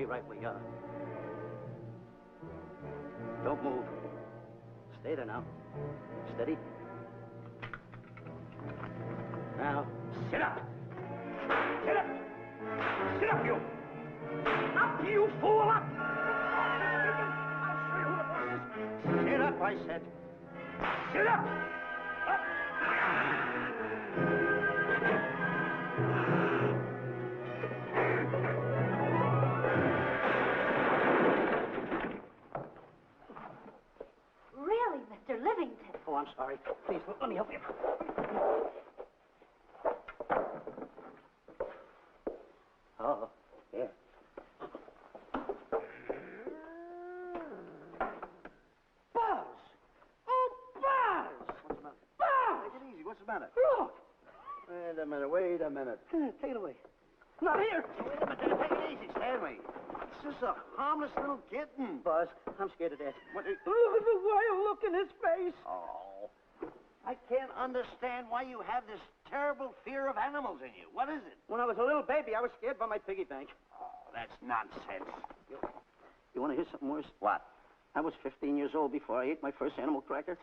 Right where you are. Don't move. Stay there now. Steady. Now, sit up. Sit up. Sit up, you. Up, you fool, up. I'll show you who the boss is. Sit up, I said. Sit up. Up. Mr. Livingston. Oh, I'm sorry. Please, let me help you. Oh, here. Buzz! Oh, Buzz! What's the matter? Buzz! Take it easy. What's the matter? Look! Wait a minute. Wait a minute. Take it away. Not here. Wait a minute. Take it easy, Stanley. It's just a harmless little kitten. Buzz, I'm scared to death. Look at the wild look in his face. Oh, I can't understand why you have this terrible fear of animals in you. What is it? When I was a little baby, I was scared by my piggy bank. Oh, that's nonsense. You want to hear something worse? What? I was 15 years old before I ate my first animal cracker.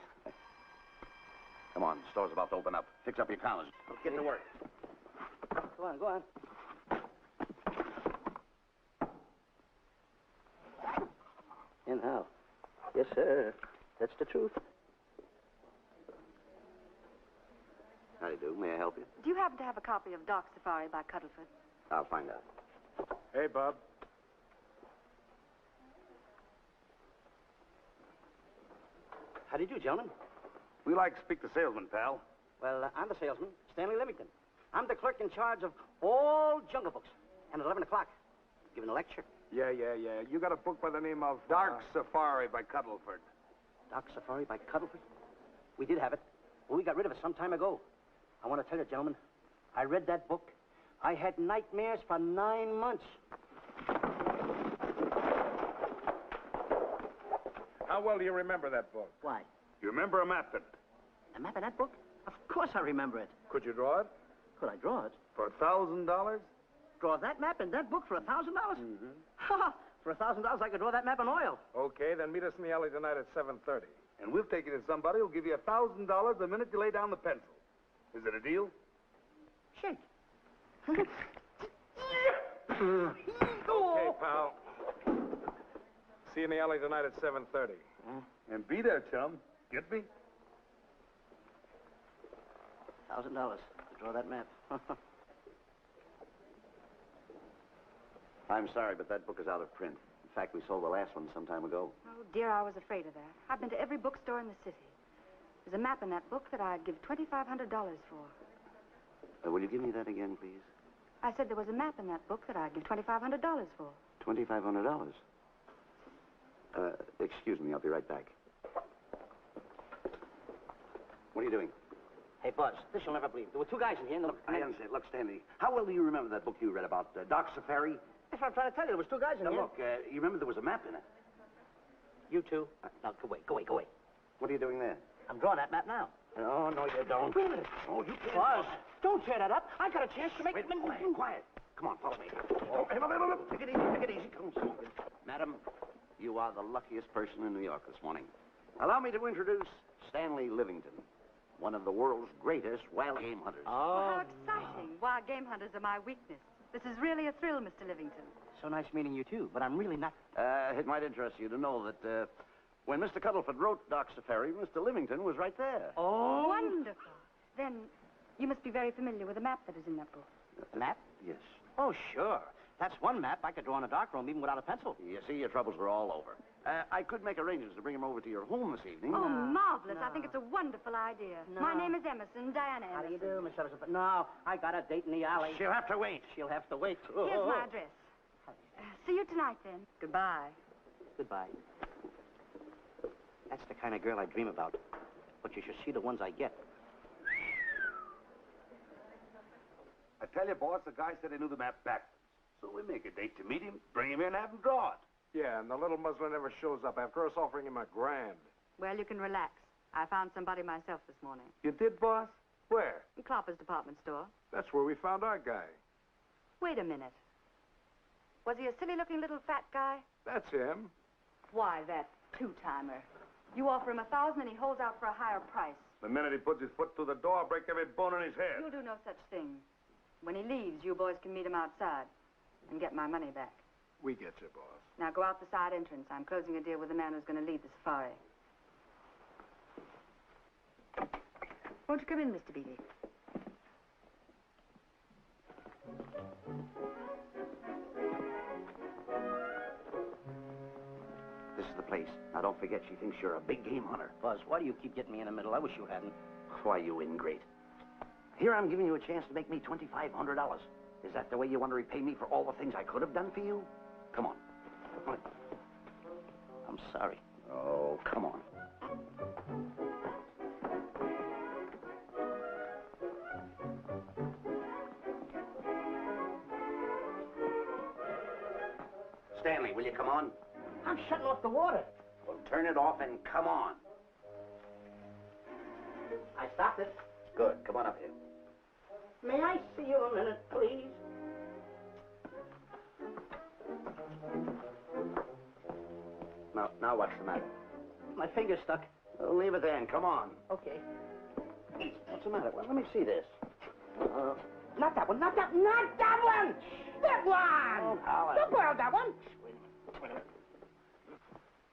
Come on, the store's about to open up. Fix up your collars. Let's get to work. Go on, go on. And how? Yes, sir. That's the truth. How do you do? May I help you? Do you happen to have a copy of Doc Safari by Cuddlefoot? I'll find out. Hey, Bob. How do you do, gentlemen? We like to speak to salesman, pal. Well, I'm the salesman, Stanley Livingston. I'm the clerk in charge of all Jungle Books. And at 11 o'clock, giving a lecture. Yeah. You got a book by the name of Dark Safari by Cuddleford. Doc Safari by Cuddlefoot? We did have it. Well, we got rid of it some time ago. I want to tell you, gentlemen, I read that book. I had nightmares for 9 months. How well do you remember that book? Why? You remember a map in it? A map in that book? Of course I remember it. Could you draw it? Could I draw it? For $1,000? Draw that map in that book for $1,000? Mm-hmm. Ha! For $1,000, I could draw that map in oil. Okay, then meet us in the alley tonight at 7:30. And we'll take you to somebody who'll give you $1,000 the minute you lay down the pencil. Is it a deal? Shake. Okay, pal. See you in the alley tonight at 7:30. And be there, chum. Get me? $1,000 to draw that map. I'm sorry, but that book is out of print. In fact, we sold the last one some time ago. Oh, dear, I was afraid of that. I've been to every bookstore in the city. There's a map in that book that I'd give $2,500 for. Will you give me that again, please? I said there was a map in that book that I'd give $2,500 for. $2,500? Excuse me, I'll be right back. What are you doing? Hey, Buzz, this you'll never believe. There were two guys in here. And I understand. Look, Stanley, how well do you remember that book you read about Doc Safari? That's what I'm trying to tell you. There was two guys in Now, here. look, you remember there was a map in it. You two. Now, go away. What are you doing there? I'm drawing that map now. Oh, no, you don't. Wait a minute. Oh, you can't. Buzz, Don't tear that up. I got a chance to make... Wait, quiet. Come on, follow me. Oh, hey, take it easy. Come on. Madam, you are the luckiest person in New York this morning. Allow me to introduce Stanley Livingston, one of the world's greatest wild game hunters. Oh, how exciting. Wild game hunters are my weakness. This is really a thrill, Mr. Livingston. So nice meeting you, too, but I'm really not... It might interest you to know that when Mr. Cuddleford wrote Doc Safari, Mr. Livingston was right there. Oh! Wonderful. Then you must be very familiar with the map that is in that book. The map? Yes. Oh, sure. That's one map I could draw in a darkroom even without a pencil. You see, your troubles were all over. I could make arrangements to bring him over to your home this evening. Oh, marvelous. No. I think it's a wonderful idea. No. My name is Emerson, Diana Emerson. How do you do, Miss Emerson? But no, I got a date in the alley. She'll have to wait. She'll have to wait. Here's my address. See you tonight, then. Goodbye. Goodbye. That's the kind of girl I dream about. But you should see the ones I get. I tell you, boss, the guy said he knew the map backwards. So we make a date to meet him, bring him in, have him draw it. Yeah, and the little muzzler never shows up after us offering him $1,000. Well, you can relax. I found somebody myself this morning. You did, boss? Where? In Clopper's department store. That's where we found our guy. Wait a minute. Was he a silly-looking little fat guy? That's him. Why, that two-timer. You offer him $1,000 and he holds out for a higher price. The minute he puts his foot through the door, I'll break every bone in his head. You'll do no such thing. When he leaves, you boys can meet him outside and get my money back. We get you, boss. Now go out the side entrance. I'm closing a deal with the man who's going to lead the safari. Won't you come in, Mr. Beatty? This is the place. Now, don't forget, she thinks you're a big game hunter. Buzz, why do you keep getting me in the middle? I wish you hadn't. Why, you ingrate. Here I'm giving you a chance to make me $2,500. Is that the way you want to repay me for all the things I could have done for you? Come on. I'm sorry. Oh, come on. Stanley, will you come on? I'm shutting off the water. Well, turn it off and come on. I stopped it. Good. Come on up here. May I see you a minute, please? Now what's the matter? My finger's stuck. Well, leave it then. Come on. Okay. What's the matter? Well, let me see this. Not that one, not that one! That one! Oh, Howard. Don't borrow that one! Wait a minute.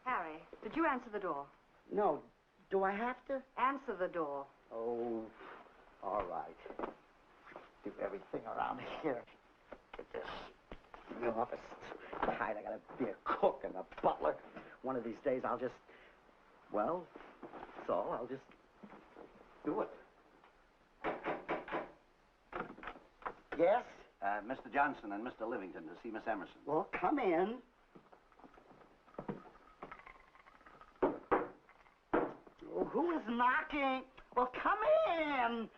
Harry, did you answer the door? No. Do I have to? Answer the door. Oh, all right. Do everything around here. Get this. The office. Tight. I gotta be a cook and a butler. One of these days I'll just... Well, that's all. I'll just do it. Yes? Mr. Johnson and Mr. Livingston to see Miss Emerson. Well, come in. Oh, who is knocking? Well, come in.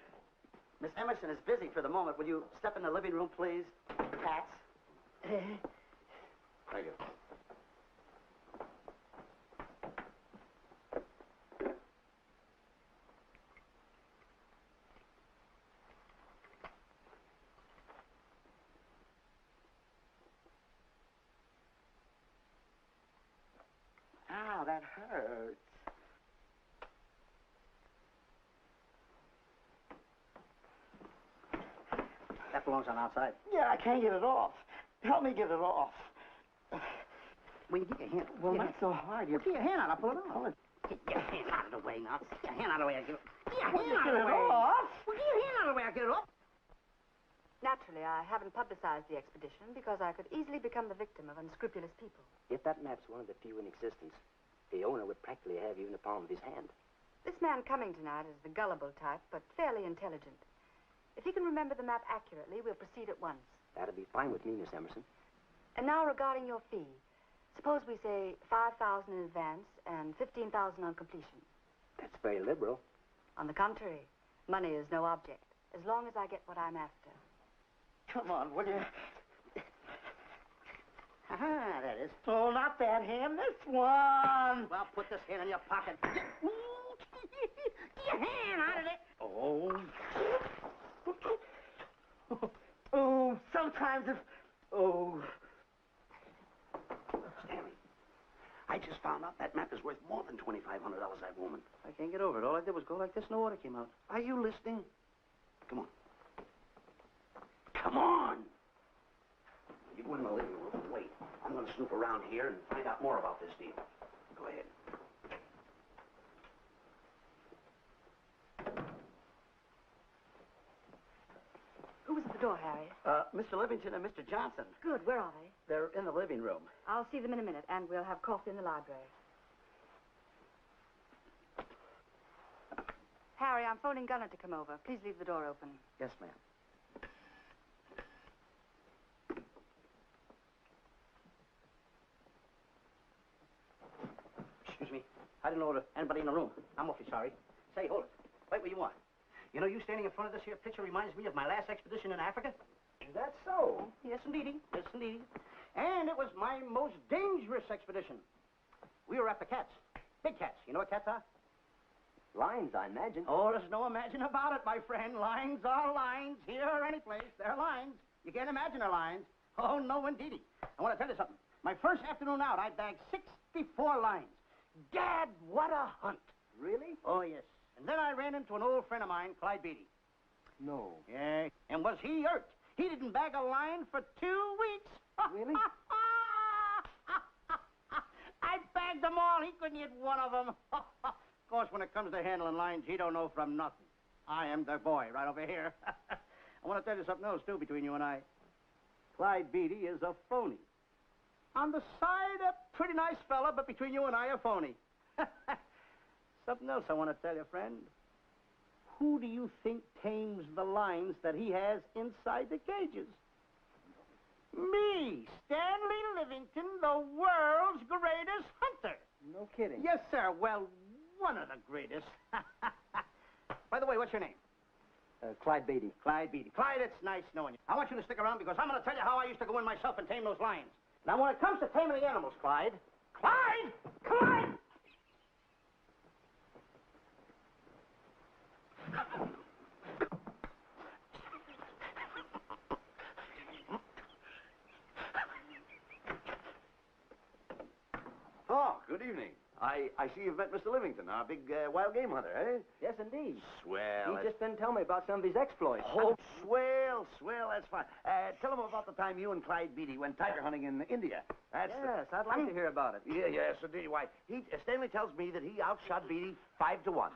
Miss Emerson is busy for the moment. Will you step in the living room, please? Cats. Thank you. Ow, that hurts. That belongs on outside. Yeah, I can't get it off. Help me get it off. Well, you get your hand. Well, not so hard. Get your hand out. I'll pull it off. Get your hand out of the way now. Get your hand out of the way. Get your hand out of the way. Off? Well, get your hand out of the way. I'll get it off. Naturally, I haven't publicized the expedition because I could easily become the victim of unscrupulous people. If that map's one of the few in existence, the owner would practically have you in the palm of his hand. This man coming tonight is the gullible type, but fairly intelligent. If he can remember the map accurately, we'll proceed at once. That'll be fine with me, Miss Emerson. And now regarding your fee. Suppose we say $5,000 in advance and $15,000 on completion. That's very liberal. On the contrary, money is no object, as long as I get what I'm after. Come on, will you? Ah, that is. Oh, not that hand, this one. Well, put this hand in your pocket. Get your hand out of it. Oh. times have... Oh. Stanley, I just found out that map is worth more than $2,500 that woman. I can't get over it. All I did was go like this and the water came out. Are you listening? Come on. Come on! You go in the living room and wait. I'm going to snoop around here and find out more about this deal. Go ahead. Who was at the door, Harry? Mr. Livingston and Mr. Johnson. Good. Where are they? They're in the living room. I'll see them in a minute, and we'll have coffee in the library. Harry, I'm phoning Gunner to come over. Please leave the door open. Yes, ma'am. Excuse me. I didn't know anybody in the room. I'm awfully sorry. Say, hold it. Wait where you want. You know, you standing in front of this here picture reminds me of my last expedition in Africa. Is that so? Yes, indeedy. Yes, indeedy. And it was my most dangerous expedition. We were after cats. Big cats. You know what cats are? Lions, I imagine. Oh, there's no imagine about it, my friend. Lions are lions. Here or any place, they're lions. You can't imagine they're lions. Oh, no, indeedy. I want to tell you something. My first afternoon out, I bagged 64 lions. Gad, what a hunt. Really? Oh, yes. And then I ran into an old friend of mine, Clyde Beatty. No. Yeah, and was he hurt? He didn't bag a lion for 2 weeks. Really? I bagged them all. He couldn't hit one of them. Of course, when it comes to handling lions, he don't know from nothing. I am the boy right over here. I want to tell you something else, too, between you and I. Clyde Beatty is a phony. On the side, a pretty nice fella, but between you and I, a phony. Something else I want to tell you, friend. Who do you think tames the lions that he has inside the cages? Me, Stanley Livingston, the world's greatest hunter. No kidding. Yes, sir. Well, one of the greatest. By the way, what's your name? Clyde Beatty. Clyde Beatty. Clyde, it's nice knowing you. I want you to stick around because I'm going to tell you how I used to go in myself and tame those lions. Now, when it comes to taming the animals, Clyde... Clyde! Clyde! Oh, good evening. I see you've met Mr. Livingston, our big wild game hunter, eh? Yes, indeed. Swell. He just didn't tell me about some of his exploits. Oh, swell, that's fine. Tell him about the time you and Clyde Beatty went tiger hunting in India. Yes, I'd like to hear about it. Yeah, yes, indeed. Why, Stanley tells me that he outshot Beatty 5-1.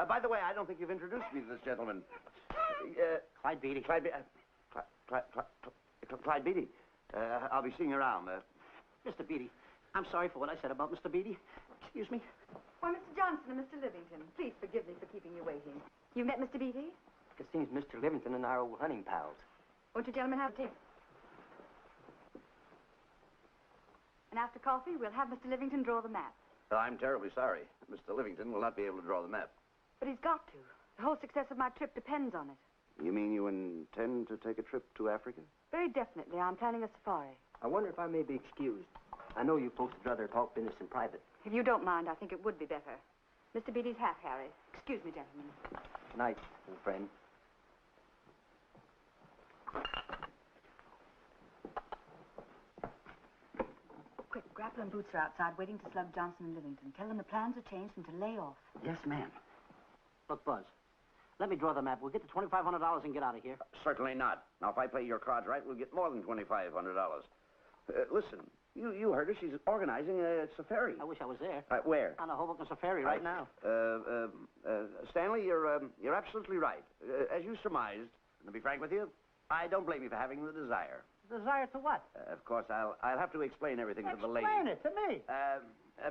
By the way, I don't think you've introduced me to this gentleman. Clyde Beatty. Clyde Beatty. I'll be seeing you around. Mr. Beatty, I'm sorry for what I said about Mr. Beatty. Excuse me. Why, Mr. Johnson and Mr. Livingston, please forgive me for keeping you waiting. You met Mr. Beatty? It seems Mr. Livingston and I are old hunting pals. Won't you gentlemen have tea? And after coffee, we'll have Mr. Livingston draw the map. I'm terribly sorry. Mr. Livingston will not be able to draw the map. But he's got to. The whole success of my trip depends on it. You mean you intend to take a trip to Africa? Very definitely. I'm planning a safari. I wonder if I may be excused. I know you folks would rather talk business in private. If you don't mind, I think it would be better. Mr. Beatty's hat, Harry. Excuse me, gentlemen. Good night, old friend. Quick, Grapple and Boots are outside waiting to slug Johnson and Livingston. Tell them the plans have changed and to lay off. Yes, ma'am. Look, Buzz, let me draw the map. We'll get the $2,500 and get out of here. Certainly not. Now, if I play your cards right, we'll get more than $2,500. Listen, you heard her. She's organizing a safari. I wish I was there. Where? On a Hoboken safari right now. Stanley, you're absolutely right. As you surmised, and to be frank with you, I don't blame you for having the desire. Desire to what? Of course, I'll have to explain everything to the lady. Explain it to me.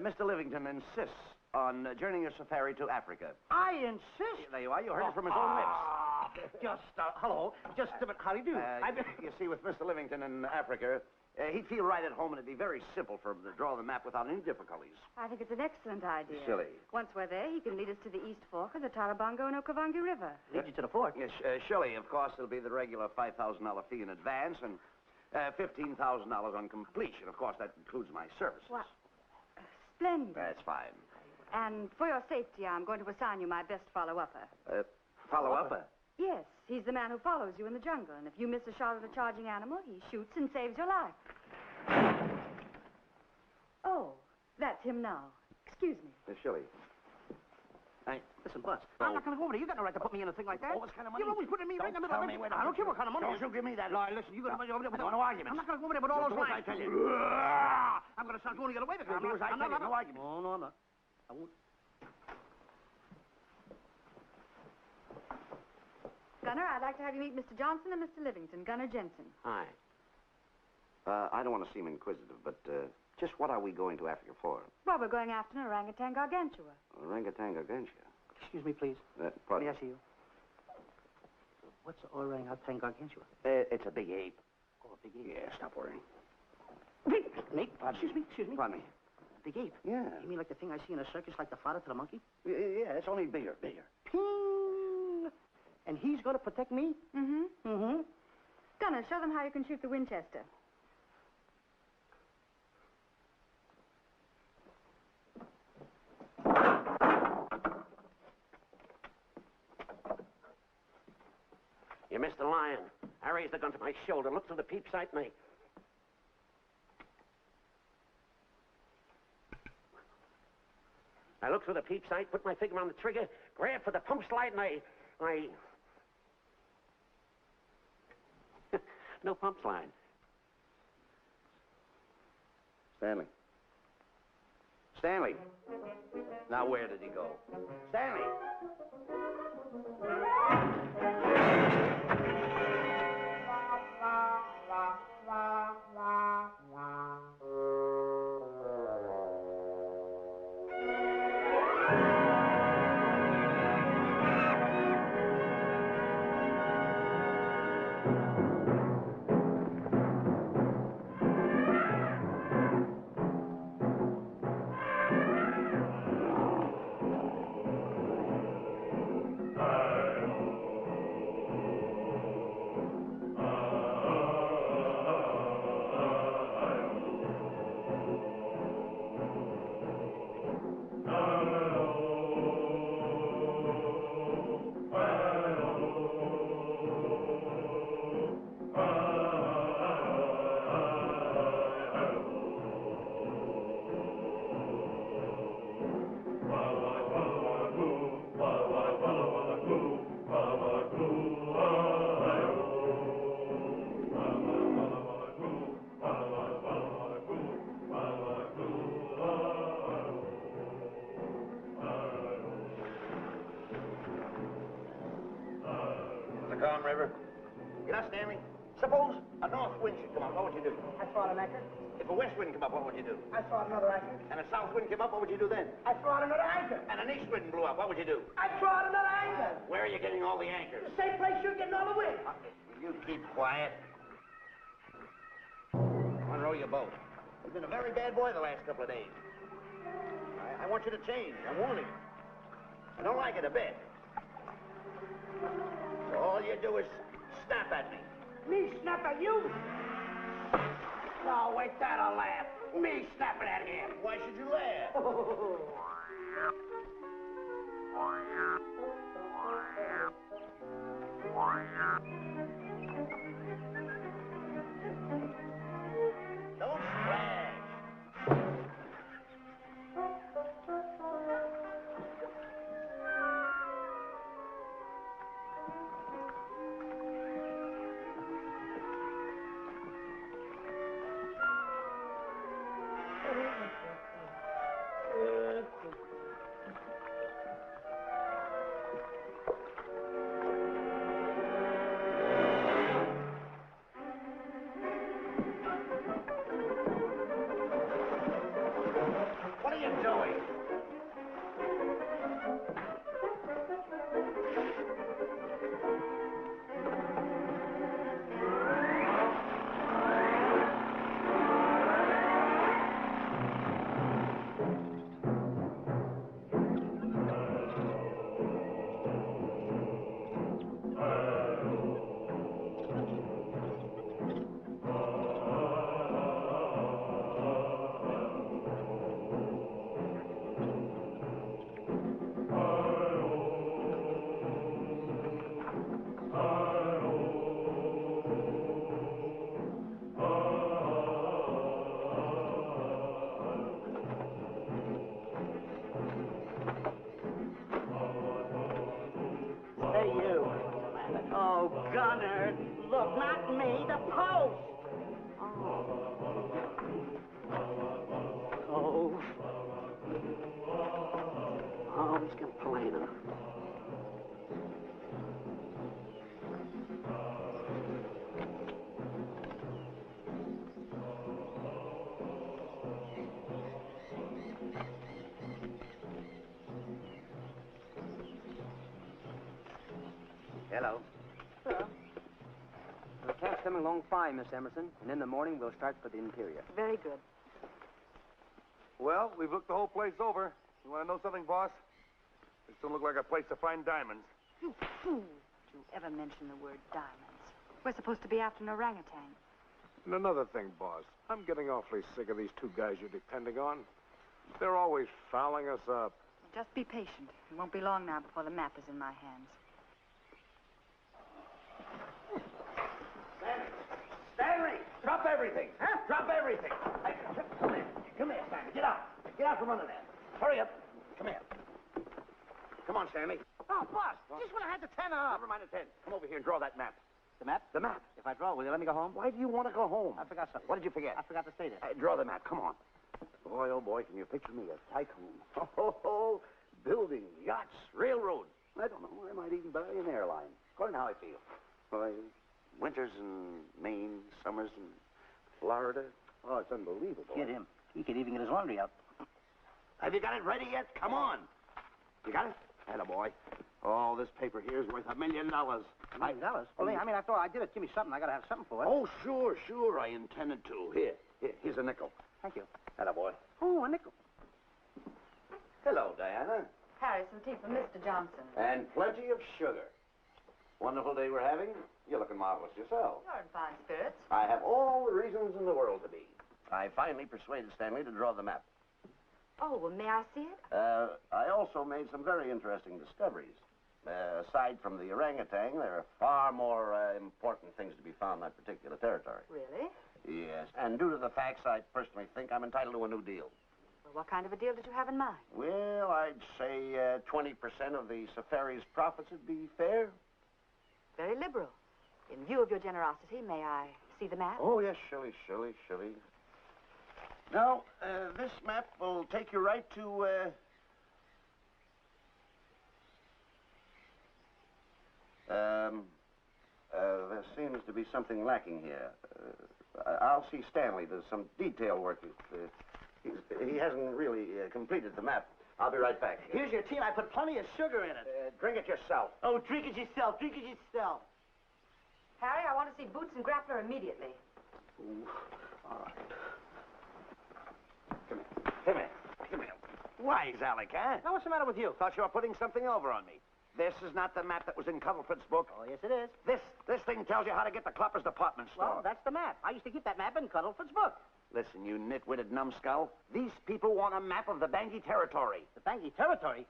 Mr. Livingston insists on journeying a safari to Africa. I insist. There you are. You heard it from his own lips. Hello. Just a minute. How do you do? You see, with Mr. Livingston in Africa, he'd feel right at home, and it'd be very simple for him to draw the map without any difficulties. I think it's an excellent idea. Silly. Once we're there, he can lead us to the East Fork of the Tarabongo and Okavango River. Lead you to the fort. Yes, surely, of course, it'll be the regular $5,000 fee in advance and $15,000 on completion. Of course, that includes my services. What? Splendid. That's fine. And for your safety, I'm going to assign you my best follow-upper. Follow-upper? Yes, he's the man who follows you in the jungle, and if you miss a shot at a charging animal, he shoots and saves your life. Oh, that's him now. Excuse me. Miss Shirley. Hey, Listen, Buzz, No. I'm not going to go over there. You got no right to put me in a thing like that. Oh, what kind of money? You're always putting me right in the middle of it. I don't care what kind of money. Don't you give me that. No, listen, you're going to be over there with No arguments. I'm not going to go over there with all You'll those do as lines. I tell you. I'm going to start going to get away with it. You'll do as I tell you. No arguments. No, I'm not. I won't. Gunner, I'd like to have you meet Mr. Johnson and Mr. Livingston, Gunner Jensen. Hi. I don't want to seem inquisitive, but just what are we going to Africa for? Well, we're going after an orangutan gargantua. Orangutan gargantua. Excuse me, please. Pardon? May I see you? What's the orangutan gargantua? It's a big ape. Oh, a big ape. Yeah, stop worrying. Nate, excuse me. Pardon me. Big ape? Yeah. You mean like the thing I see in a circus, like the father to the monkey? Yeah, it's only bigger. Ping! And he's going to protect me? Mm-hmm. Mm-hmm. Gunner, show them how you can shoot the Winchester. You missed the lion. I raised the gun to my shoulder, looked through the peep sight, and I looked through the peep sight, put my finger on the trigger, grabbed for the pump slide, and I... No pump slide. Stanley. Now, where did he go? Stanley! Calm River. You know, Stanley, suppose a north wind should come up, what would you do? I throw out an anchor. If a west wind come up, what would you do? I throw out another anchor. And a south wind came up, what would you do then? I throw out another anchor. And an east wind blew up, what would you do? I throw out another anchor. Where are you getting all the anchors? The same place you're getting all the wind. You keep quiet. Unrow your boat. You've been a very bad boy the last couple of days. I want you to change. I'm warning you. I don't like it a bit. So all you do is snap at me. Me snap at you? No, wait, that'll laugh. Me snapping at him. Why should you laugh? Don't splash. Hello. Well, the camp's coming along fine, Miss Emerson. And in the morning, we'll start for the interior. Very good. Well, we've looked the whole place over. You want to know something, boss? This don't look like a place to find diamonds. You fool. Did you ever mention the word diamonds? We're supposed to be after an orangutan. And another thing, boss. I'm getting awfully sick of these two guys you're depending on. They're always fouling us up. Just be patient. It won't be long now before the map is in my hands. Stanley, drop everything. Huh? Drop everything. Hey, come here. Come here, Stanley. Get out. Get out from under there. Hurry up. Come here. Come on, Stanley. Oh, boss, just when I had the 10 up. Never mind the 10. Come over here and draw that map. The map? The map. If I draw it, will you let me go home? Why do you want to go home? I forgot something. What did you forget? I forgot to state it. Draw the map. Come on. Boy, oh boy, can you picture me a tycoon? Oh, building yachts, railroads. I don't know. I might even buy an airline. According to how I feel. Boy, winters in Maine, summers in Florida. Oh, it's unbelievable. Get him. He could even get his laundry out. Have you got it ready yet? Come on. You got it? Attaboy. Oh, this paper here is worth $1 million. $1 million? Well, I mean, after all, I did it. Give me something. I got to have something for it. Oh, sure. I intended to. Here's a nickel. Thank you. Attaboy. Oh, a nickel. Hello, Diana. Harry, some tea for Mr. Johnson. And plenty of sugar. Wonderful day we're having. You're looking marvelous yourself. You're in fine spirits. I have all the reasons in the world to be. I finally persuaded Stanley to draw the map. Oh, well, may I see it? I also made some very interesting discoveries. Aside from the orangutan, there are far more important things to be found in that particular territory. Really? Yes, and due to the facts, I personally think I'm entitled to a new deal. Well, what kind of a deal did you have in mind? Well, I'd say 20% of the safari's profits would be fair. Very liberal. In view of your generosity, may I see the map? Oh, yes, Shirley. Now, this map will take you right to, there seems to be something lacking here. I'll see Stanley. There's some detail work. He hasn't really completed the map. I'll be right back. Here's your tea, and I put plenty of sugar in it. Drink it yourself. Oh, drink it yourself. Drink it yourself. Harry, I want to see Boots and Grappler immediately. Ooh. All right. Come here. Why, Alec, huh? Now, what's the matter with you? Thought you were putting something over on me. This is not the map that was in Cuddlefoot's book. Oh, yes, it is. This thing tells you how to get to Clopper's department store. Well, that's the map. I used to keep that map in Cuddlefoot's book. Listen, you nitwitted numbskull. These people want a map of the Bangui territory. The Bangui territory?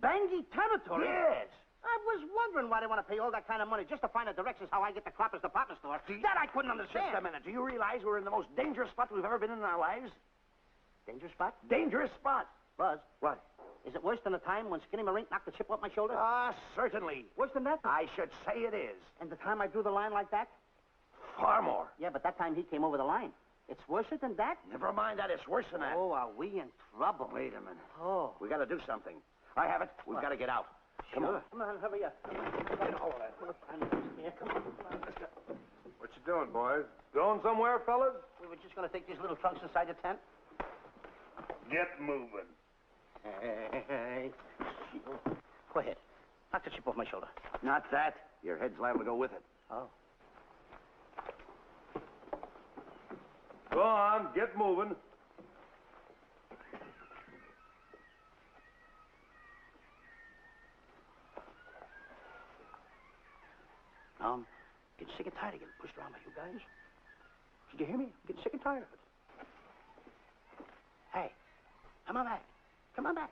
Bangui territory? Yes. I was wondering why they want to pay all that kind of money just to find the directions how I get to Clopper's department store. That I couldn't understand. Just a minute. Do you realize we're in the most dangerous spot we've ever been in our lives? Dangerous spot? Dangerous spot. Buzz. What? Is it worse than the time when Skinny Marink knocked the chip off my shoulder? Certainly. Worse than that? I should say it is. And the time I drew the line like that? Far more. Yeah, but that time he came over the line. It's worse than that? Never mind that. It's worse than that. Oh, are we in trouble? Wait a minute. Oh. We got to do something. I have it. We've got to get out. Come on. Come on, hurry up. Get all of that. Come on. Let's go. What you doing, boys? Going somewhere, fellas? We were just going to take these little trunks inside the tent. Get moving. Hey. Go ahead. Knock the chip off my shoulder. Not that. Your head's liable to go with it. Oh. Go on, get moving. Getting sick and tired of getting pushed around by you guys. Did you hear me? I'm getting sick and tired of it. Hey, come on back. Come on back.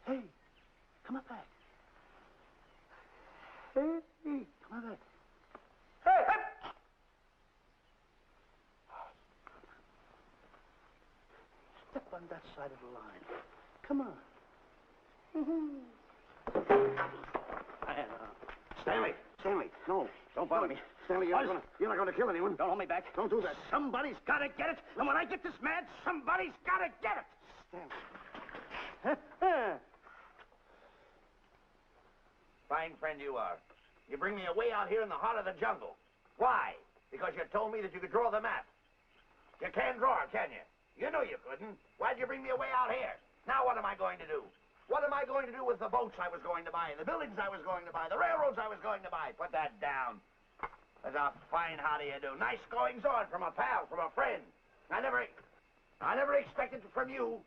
Hey, come on back. Hey, come on back. Hey, hey! Step on that side of the line. Come on. Stanley, no, don't bother me. Stanley, you're not going to kill anyone. Don't hold me back. Don't do that. Somebody's got to get it. And when I get this mad, somebody's got to get it. Stanley. Fine friend you are. You bring me away out here in the heart of the jungle. Why? Because you told me that you could draw the map. You can't draw it, can you? You know you couldn't. Why'd you bring me away out here? Now what am I going to do? What am I going to do with the boats I was going to buy, the buildings I was going to buy, the railroads I was going to buy? Put that down. That's a fine how do you do. Nice goings on from a pal, from a friend. I never expected from you.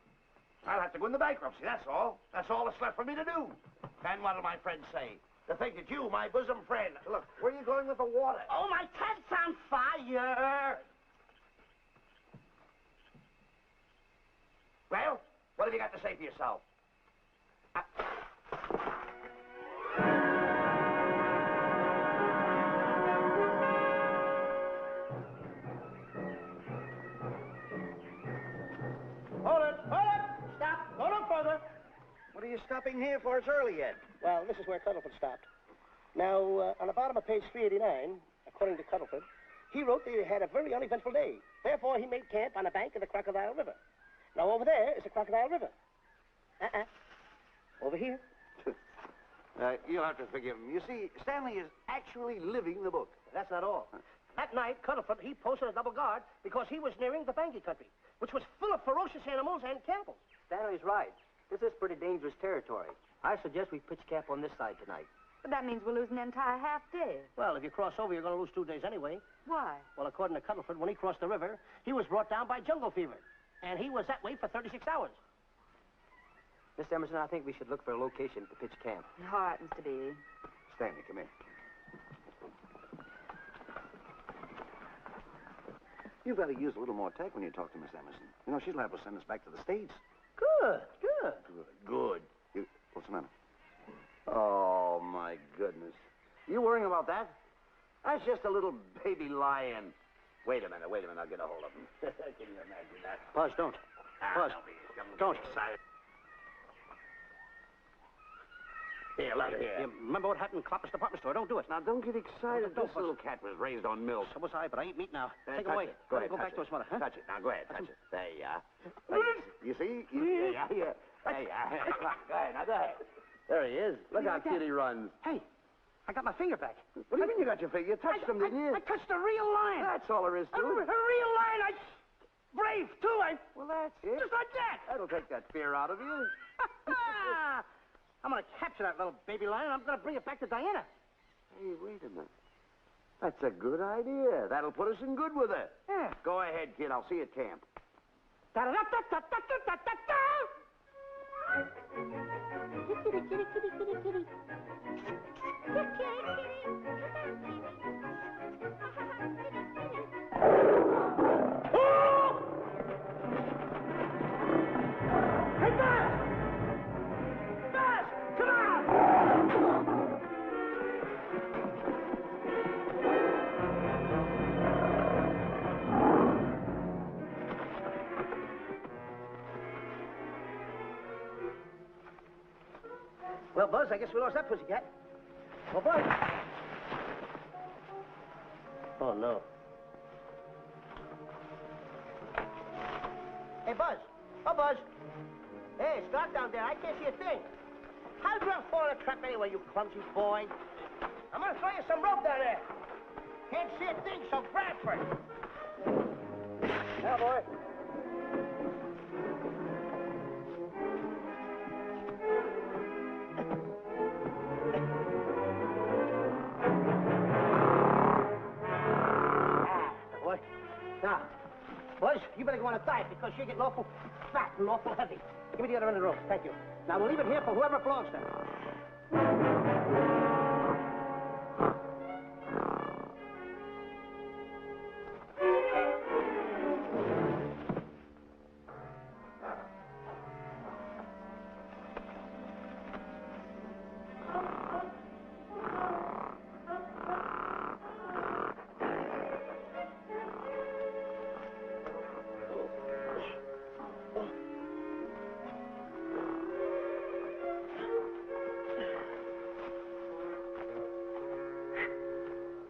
I'll have to go into bankruptcy, that's all. That's all that's left for me to do. And what'll my friends say? To think that you, my bosom friend... Look, where are you going with the water? Oh, my cat's on fire. Well, what have you got to say for yourself? Hold it. Stop. Go no further. What are you stopping here for? It's early yet. Well, this is where Cuddlefoot stopped. Now, on the bottom of page 389, according to Cuddlefoot, he wrote that he had a very uneventful day. Therefore, he made camp on the bank of the Crocodile River. Now, over there is the Crocodile River. Over here. You'll have to forgive him. You see, Stanley is actually living the book. That's not all. That night, Cuddlefoot, he posted a double guard because he was nearing the Bangi country, which was full of ferocious animals and cannibals. Stanley's right. This is pretty dangerous territory. I suggest we pitch camp on this side tonight. But that means we'll lose an entire half day. Well, if you cross over, you're going to lose 2 days anyway. Why? Well, according to Cuddlefoot, when he crossed the river, he was brought down by jungle fever. And he was that way for 36 hours. Miss Emerson, I think we should look for a location to pitch camp. All right, Mr. B. Stanley, come here. You better use a little more tact when you talk to Miss Emerson. You know, she's liable to send us back to the States. Good. Good. What's the matter? Oh, my goodness. You worrying about that? That's just a little baby lion. Wait a minute. I'll get a hold of him. Can you imagine that? Buzz, don't. Buzz, don't. Excited. Here, let it here. You remember what happened in Copper's department store? Don't do it. Now, don't get excited. Don't, This little cat was raised on milk. So was I, but I ain't meat now. Take it touch away. it. Go Let ahead, him go touch back to it. his mother, huh? Touch it. Now, go ahead, touch it. There you are. You see? There you are. There you are. Go ahead, now go ahead. There he is. Look how cute he runs. Hey, I got my finger back. What do you mean you got your finger? You touched him, didn't you? I touched a real lion. That's all there is to A it. real lion. Brave, too. Well, that's it. Just like that. That'll take that fear out of you. I'm going to capture that little baby lion. I'm going to bring it back to Diana. Hey, wait a minute. That's a good idea. That'll put us in good with her. Yeah. Go ahead, kid. I'll see you at camp. Da-da-da-da-da-da-da-da-da. Kitty, kitty, kitty, kitty, kitty. Hey, Buzz! Buzz, come on! Well, Buzz, I guess we lost that pussycat. Well, Buzz. Oh, no. Hey, Buzz. Oh, Buzz. Hey, it's dark down there. I can't see a thing. How did you ever fall in a trap anyway, you clumsy boy? I'm going to throw you some rope down there. Can't see a thing, so grab for it. Now, boy. Boy. Now, Buzz, you better go on a diet because you're getting awful fat and awful heavy. Give me the other end of the rope. Thank you. Now, we'll leave it here for whoever belongs to it.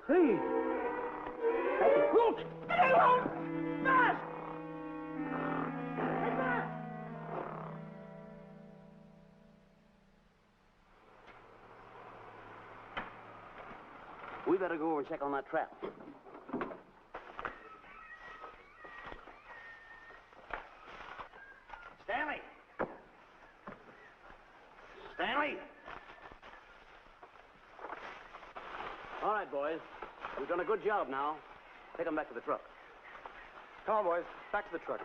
Hey! Thank you. Look! Get along! Buzz! Hey, Buzz! We better go over and check on that trap. Stanley! All right, boys. We've done a good job now. Take them back to the truck. Come on, boys. Back to the truck.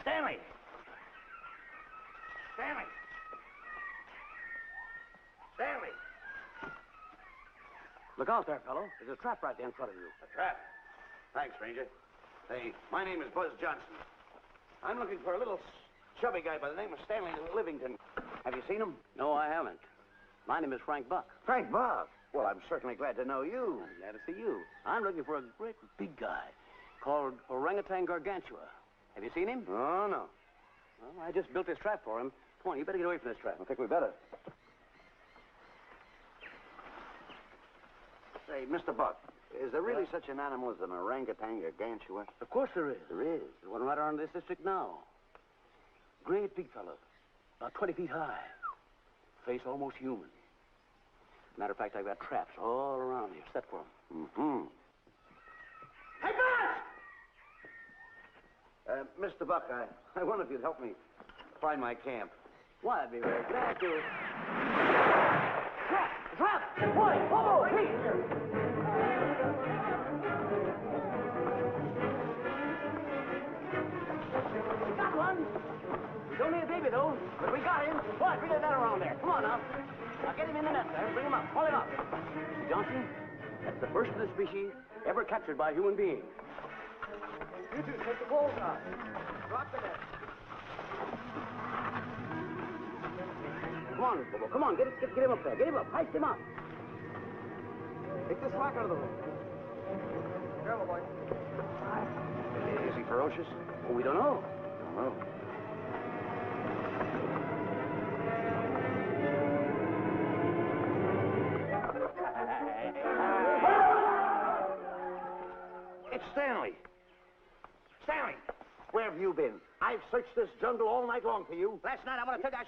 Stanley! Stanley! Stanley! Look out there, fellow. There's a trap right there in front of you. A trap? Thanks, stranger. Hey, my name is Buzz Johnson. I'm looking for a little chubby guy by the name of Stanley Livingston. Have you seen him? No, I haven't. My name is Frank Buck. Frank Buck? Well, I'm certainly glad to know you. I'm glad to see you. I'm looking for a great big guy called Orangutan Gargantua. Have you seen him? Oh, no. Well, I just built this trap for him. Come on, you better get away from this trap. I think we better. Say, Mr. Buck, is there really such an animal as an orangutan gargantua? Of course there is. There is? There's one right around this district now. Great big fellow, about 20 feet high. Face almost human. Matter of fact, I've got traps all around here set for him. Mm-hmm. Hey, Buzz! Mr. Buck, I wonder if you'd help me find my camp. Why, I'd be very glad to. Trap! Trap! Boy! Whoa! Please! Got one! He's only a baby, though, but we got him. Boy, bring that around there. Come on, now. Now, get him in the net there. Bring him up. Haul him up. Johnson, that's the first of the species ever captured by a human being. You two take the poles out. Drop the net. Come on, Bobo. Come on. Get him up there. Get him up. Heist him up. Take the slack out of the room. Careful, boy. Is he ferocious? Oh, we don't know. Don't know. It's Stanley. Stanley, where have you been? I've searched this jungle all night long for you. Last night, I want to tell you,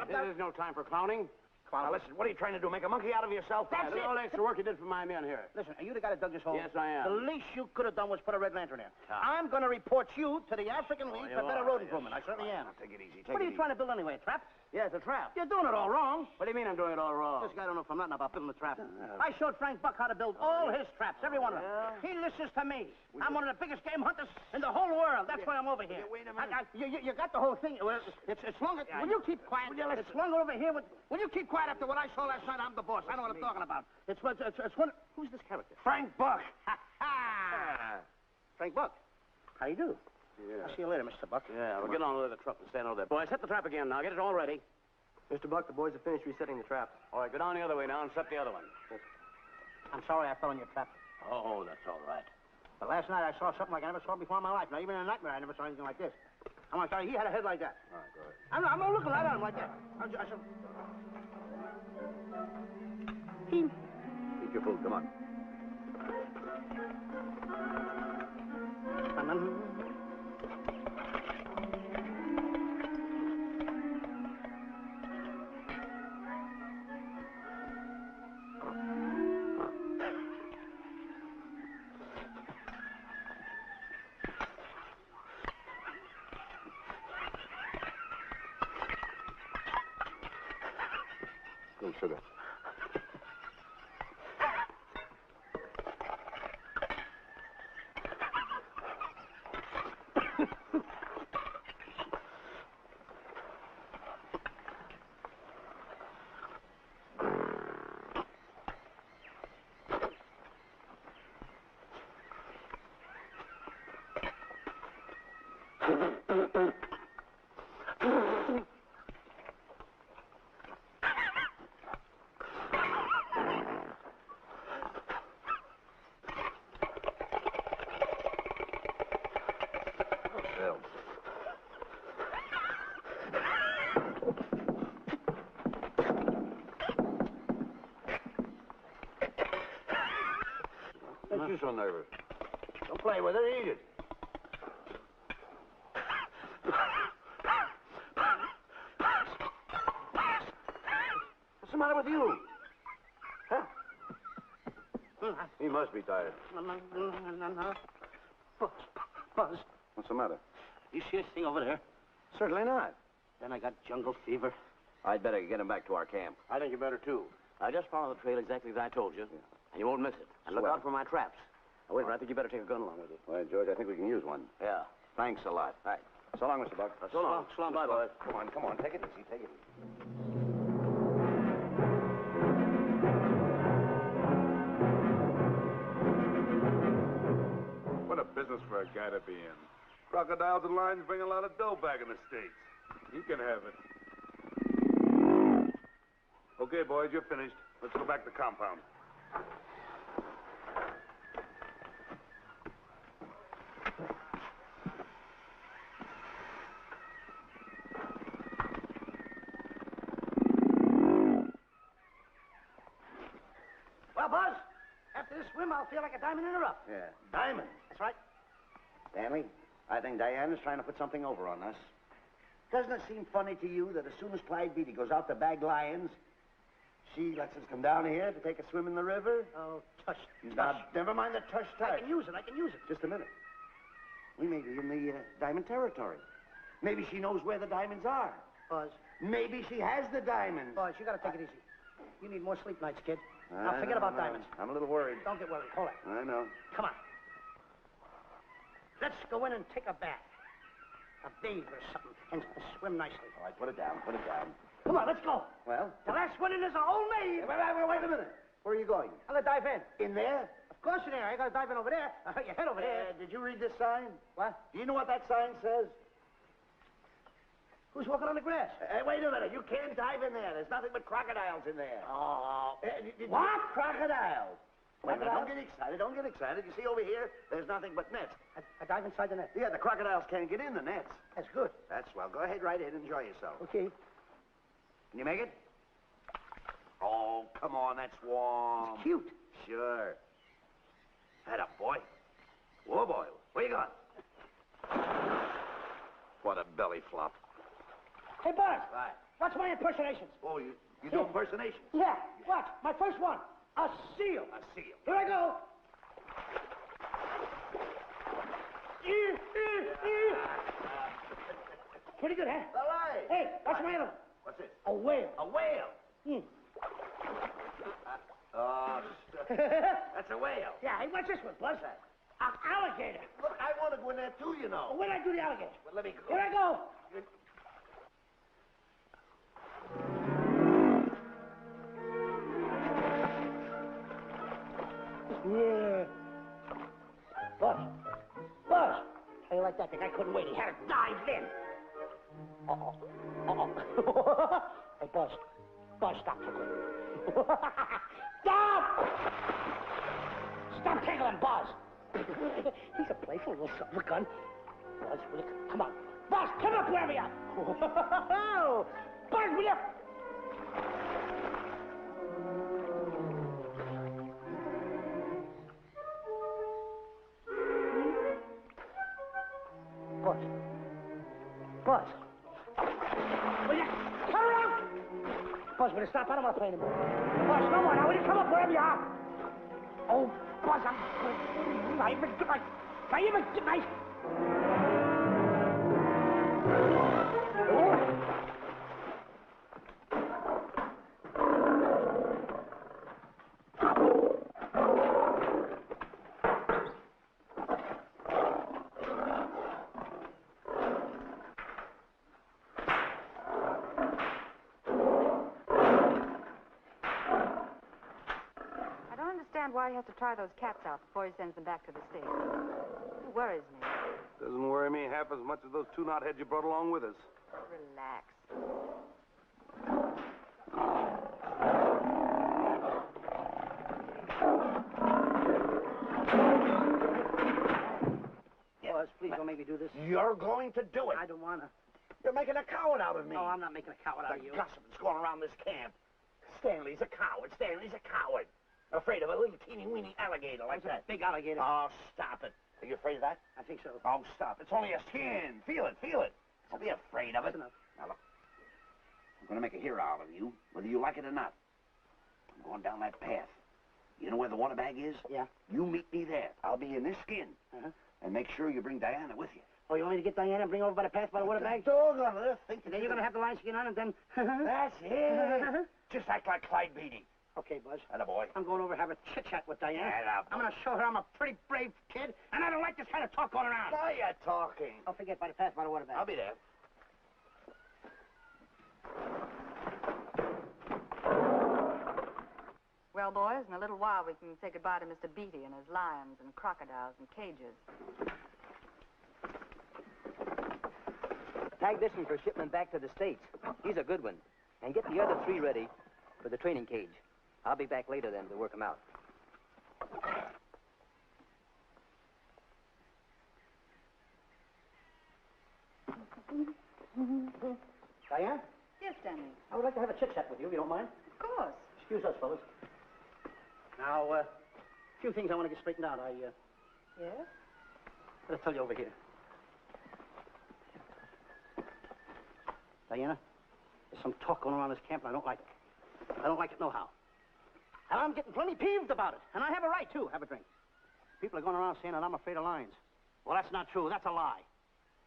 There's no time for clowning. Now, listen, what are you trying to do? Make a monkey out of yourself? That's it. All the extra work you did for my men here. Listen, are you the guy that dug this hole? Yes, I am. The least you could have done was put a red lantern in. I'm going to report you to the African League for better road improvement. I certainly am. Take it easy. What are you trying to build anyway, a trap? Yeah, it's a trap. You're doing it all wrong. What do you mean I'm doing it all wrong? This guy don't know from nothing about building a trap. I showed Frank Buck how to build all his traps, every one of them. He listens to me. I'm one of the biggest game hunters in the whole world. That's why I'm over here. Wait a minute. You got the whole thing. Well, it's longer. Will you keep quiet? It's longer over here. Will you keep quiet after what I saw last night? I'm the boss. I know what I'm talking about. It's one. Who's this character? Frank Buck. Frank Buck. How you do? Yeah. I'll see you later, Mr. Buck. Yeah, we'll get on with the truck and stand over there. Boys, set the trap again now. Get it all ready. Mr. Buck, the boys have finished resetting the trap. All right, go down the other way now and set the other one. I'm sorry I fell in your trap. Oh, that's all right. But last night I saw something like I never saw before in my life. Now, even in a nightmare, I never saw anything like this. I'm like, sorry, he had a head like that. All right, go ahead. I'm not looking right at him like that. I said... Eat your food, come on. No sugar. Why you so nervous? Don't play with it, eat it. What's the matter with you? Huh? He must be tired. Buzz. What's the matter? You see this thing over there? Certainly not. Then I got jungle fever. I'd better get him back to our camp. I think you better, too. I just follow the trail exactly as I told you, and you won't miss it. And look Swell. out for my traps. Oh, wait a minute, I think you better take a gun along with you. Well, George, I think we can use one. Yeah. Thanks a lot. Right. So long, Mr. Buck. So long. So long, Bye, boys. Come on. Take it easy. Take it easy. What a business for a guy to be in. Crocodiles and lions bring a lot of dough back in the States. You can have it. Okay, boys, you're finished. Let's go back to the compound. Well, Buzz, after this swim, I'll feel like a diamond in the rough. Yeah. Diamond. That's right. Stanley, I think Diana's trying to put something over on us. Doesn't it seem funny to you that as soon as Clyde Beatty goes out to bag lions, she lets us come down here to take a swim in the river? Oh, tush. Now, never mind the tush. I can use it. Just a minute. We may be in the diamond territory. Maybe she knows where the diamonds are. Buzz. Maybe she has the diamonds. Buzz, you gotta take it easy. You need more sleep nights, kid. Now, forget about diamonds. I'm a little worried. Don't get worried. Hold it. I know. Come on. Let's go in and take a bath. A bathe or something, and swim nicely. All right, put it down. Come on, let's go. Well? The last one in is a homemade. Wait a minute. Where are you going? I'm gonna dive in. In there? Of course in there. I gotta dive in over there. You head over there. Did you read this sign? What? Do you know what that sign says? Who's walking on the grass? Wait a minute. You can't dive in there. There's nothing but crocodiles in there. Oh. What? Crocodiles. Wait a minute. Crocodiles? Don't get excited. You see over here, there's nothing but nets. I dive inside the net. Yeah, the crocodiles can't get in the nets. That's good. That's swell. Go ahead right in. Enjoy yourself. Okay. Can you make it? Oh, come on. That's warm. It's cute. Sure. Head up, boy. Whoa, boy. Where you going? What a belly flop. Hey, Buzz. Right. Watch my impersonations. Oh, you do impersonations? Yeah. Watch. My first one. A seal. A seal. Here I go. Pretty good, huh? All right. Hey, watch my other one. What's this? A whale. A whale. Oh, that's a whale. Yeah, hey, watch this one, Buzz. An alligator. Look, I want to go in there too, you know. Where'd I do the alligator? Well, let me go. Here I go. Yeah. Buzz. How you like that? The guy couldn't wait. He had to dive in. Hey, Buzz. Stop tickling. Stop! Stop tickling, Buzz. He's a playful little son of a gun. Buzz, will you come on. Buzz, come up where we are. Buzz, will you? Buzz. Will you come around? Buzz, will you stop? I don't want to play anymore. Buzz, no more. Now, will you come up wherever you are? Oh, Buzz, I'm... Not even good night. Why he has to try those cats out before he sends them back to the States. It worries me. Doesn't worry me half as much as those two knotheads you brought along with us. Relax. Buzz, please don't make me do this. You're going to do it. I don't want to. You're making a coward out of me. No, I'm not making a coward out of you. The gossip that's going around this camp. Stanley's a coward. Afraid of a little teeny-weeny alligator like that. Big alligator. Oh, stop it. Are you afraid of that? I think so. Oh, stop. It's only a skin. Feel it. Don't be afraid of it. That's enough. Now, look. I'm going to make a hero out of you, whether you like it or not. I'm going down that path. You know where the water bag is? Yeah. You meet me there. I'll be in this skin. Uh-huh. And make sure you bring Diana with you. Oh, you want me to get Diana and bring her over by the path by the water bag? Dog on earth. Think And then you're going to have the line skin on and then... That's it. Just act like Clyde Beatty. Okay, Buzz. Attaboy. I'm going over to have a chit-chat with Diana. Attaboy. I'm going to show her I'm a pretty brave kid, and I don't like this kind of talk going around. Now you're talking. Don't forget, by the path by the water bag. I'll be there. Well, boys, in a little while we can say goodbye to Mr. Beatty and his lions and crocodiles and cages. Tag this one for shipment back to the States. He's a good one. And get the other 3 ready for the training cage. I'll be back later then to work them out. Diana, Yes, Stanley. I would like to have a chit-chat with you, if you don't mind. Of course. Excuse us, fellas. Now, a few things I want to get straightened out. Yes? Gotta tell you over here. Diana, there's some talk going around this camp, and I don't like it. I don't like it nohow. And I'm getting plenty peeved about it. And I have a right, too. Have a drink. People are going around saying that I'm afraid of lions. Well, that's not true. That's a lie.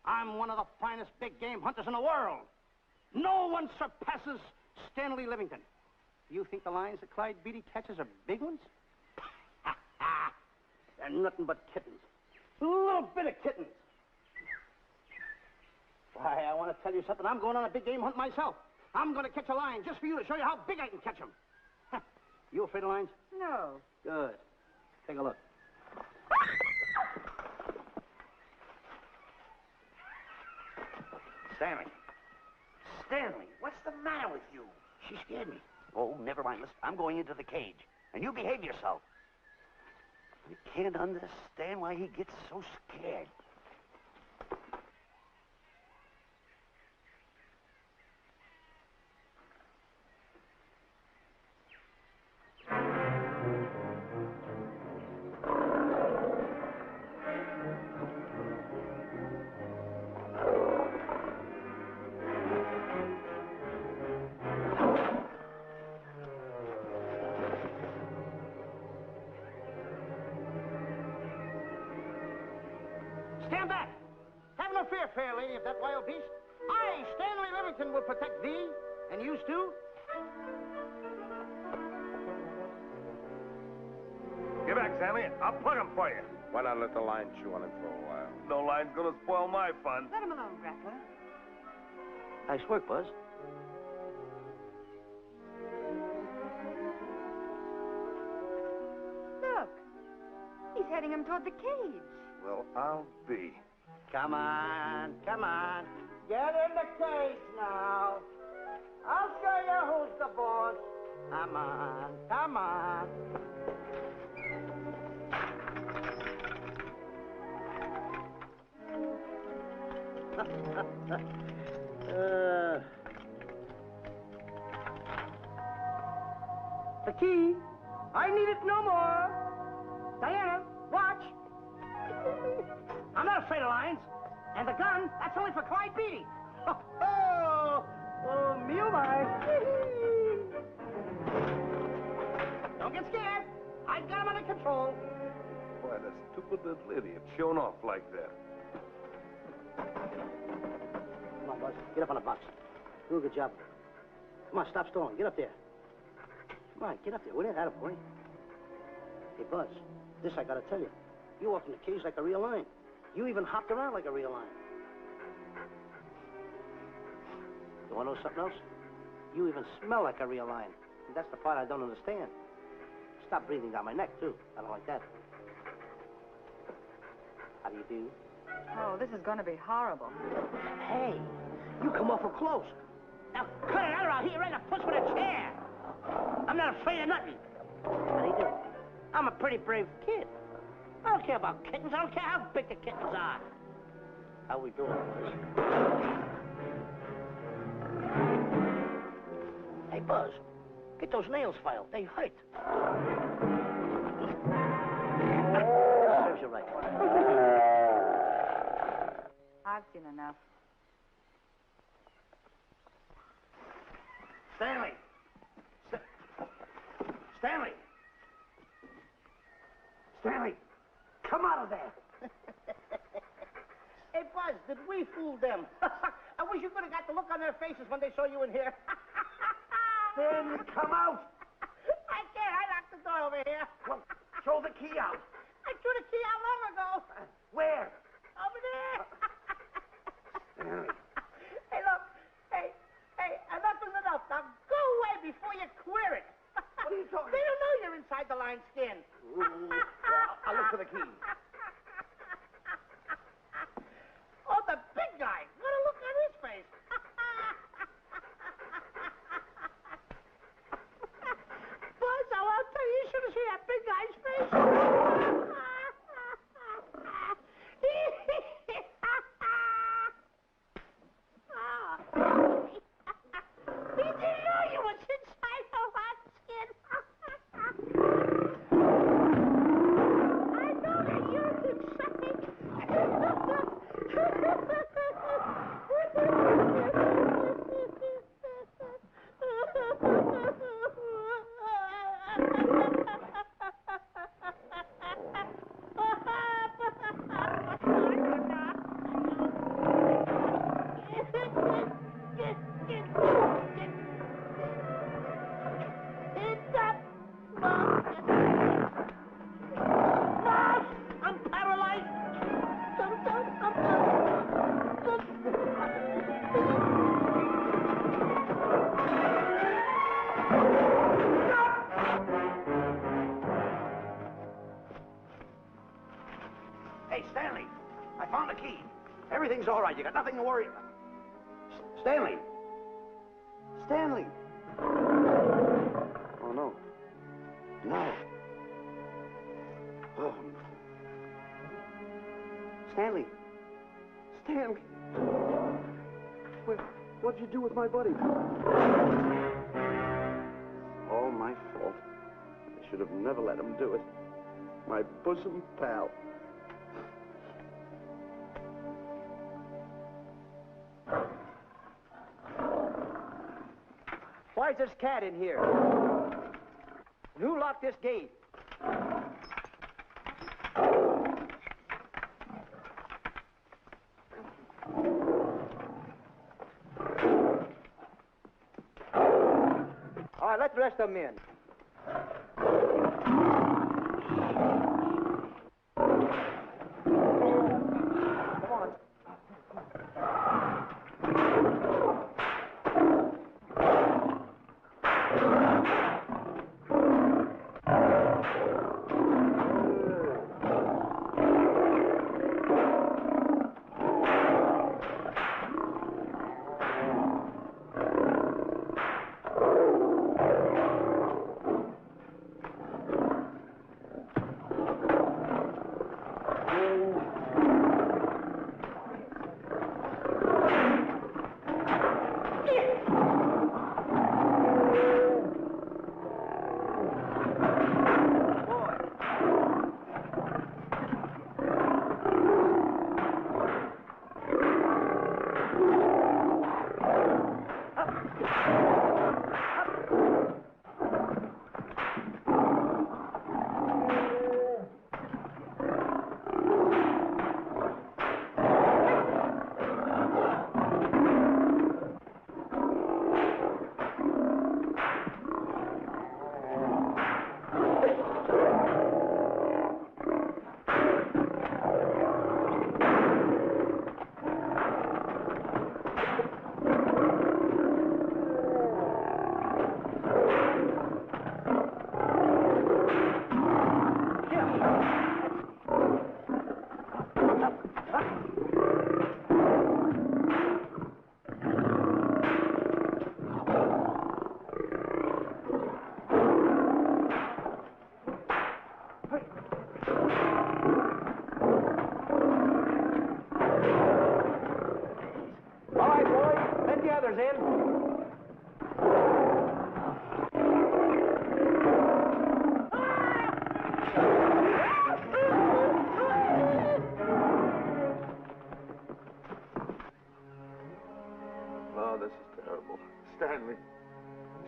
I'm one of the finest big game hunters in the world. No one surpasses Stanley Livingston. You think the lions that Clyde Beatty catches are big ones? They're nothing but kittens. A little bit of kittens. Why, I want to tell you something. I'm going on a big game hunt myself. I'm going to catch a lion just for you to show you how big I can catch him. You afraid of lions? No. Good. Take a look. Stanley. Stanley, what's the matter with you? She scared me. Oh, never mind. Listen, I'm going into the cage. And you behave yourself. You can't understand why he gets so scared. Stand back. Have no fear, fair lady of that wild beast. I, Stanley Livingston, will protect thee, and you too. Get back, Stanley. I'll plug him for you. Why not let the lion chew on him for a while? No line's gonna spoil my fun. Let him alone, Grappler. Nice work, Buzz. Look. He's heading him toward the cage. Well, I'll be. Come on, come on. Get in the cage now. I'll show you who's the boss. Come on, come on. The key. I need it no more. Diana, watch. I'm not afraid of lions. And the gun, that's only for Clyde Beatty. Oh, me oh my. Don't get scared. I've got him under control. Boy, that stupid little idiot showing off like that. Come on, Buzz. Get up on the box. Do a good job. Come on, stop stalling. Get up there. Come on, get up there. Will you? Attaboy. Hey, Buzz, this I gotta tell you. You walked in the cage like a real lion. You even hopped around like a real lion. You wanna know something else? You even smell like a real lion. And that's the part I don't understand. Stop breathing down my neck, too. I don't like that. How do you do? Oh, this is going to be horrible. Hey, you come awful close. Now, cut it out or I'll hit you right in the puss with a chair. I'm not afraid of nothing. How do you do? I'm a pretty brave kid. I don't care about kittens. I don't care how big the kittens are. How we doing, Buzz? Hey, Buzz, get those nails filed. They hurt. Serves you right. I've seen enough. Stanley! Stanley! Stanley! Come out of there! Hey, Buzz, fooled them. I wish you could have got the look on their faces when they saw you in here. Stanley, come out. I can't. I locked the door over here. Well, throw the key out. I threw the key out long ago. Where? Over there. Stanley. Hey, look. Hey, enough is enough. Now go away before you queer it. What are you talking They don't know you're inside the lion's skin. Ooh, I'll look for the key. Oh, the big guy. What a look on his face. Buzz, I'll tell you, you should have seen that big guy's face. He didn't know you was inside the lion's skin. I know that you're I'm paralyzed. Hey, Stanley, I found the key. Everything's all right. You got nothing to worry about. Stanley. Stanley. Oh, no. No. Oh. Stanley. Stanley. What'd you do with my buddy? All my fault. I should have never let him do it. My bosom pal. Why is this cat in here? And who locked this gate? All right, let the rest of them in. Come on.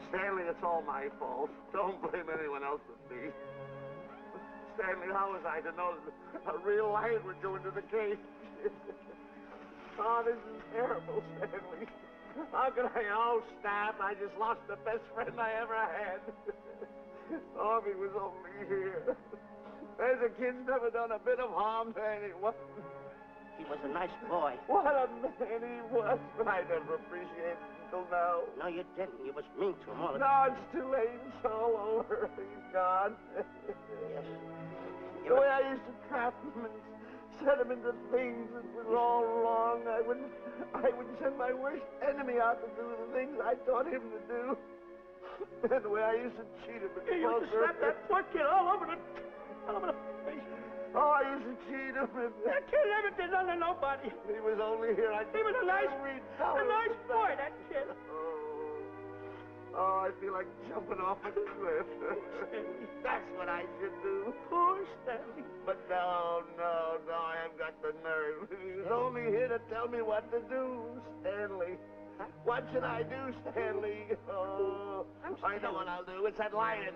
Stanley, it's all my fault. Don't blame anyone else but me. Stanley, how was I to know that a real lion would go into the cage? Oh, this is terrible, Stanley. How can I... Oh, stop. I just lost the best friend I ever had. Oh, if he was only here. There's a kid's never done a bit of harm to anyone. He was a nice boy. What a man he was. I never appreciated it until now. No, you didn't. You was mean to him all the No, it's too late. It's all over. He's gone. Yes. The way I used to trap him and set him into things that was all wrong, I would send my worst enemy out to do the things I taught him to do. And the way I used to cheat him. You used to slap that poor kid all over the face. Oh, I used to cheat him. That kid never did nothing to nobody. He was only here. He was a nice boy, that kid. Oh, I feel like jumping off a cliff. That's what I should do. Poor Stanley. But no, I haven't got the nerve. He was only here to tell me what to do, Stanley. What should I do, Stanley? Oh, I know what I'll do. It's that lion.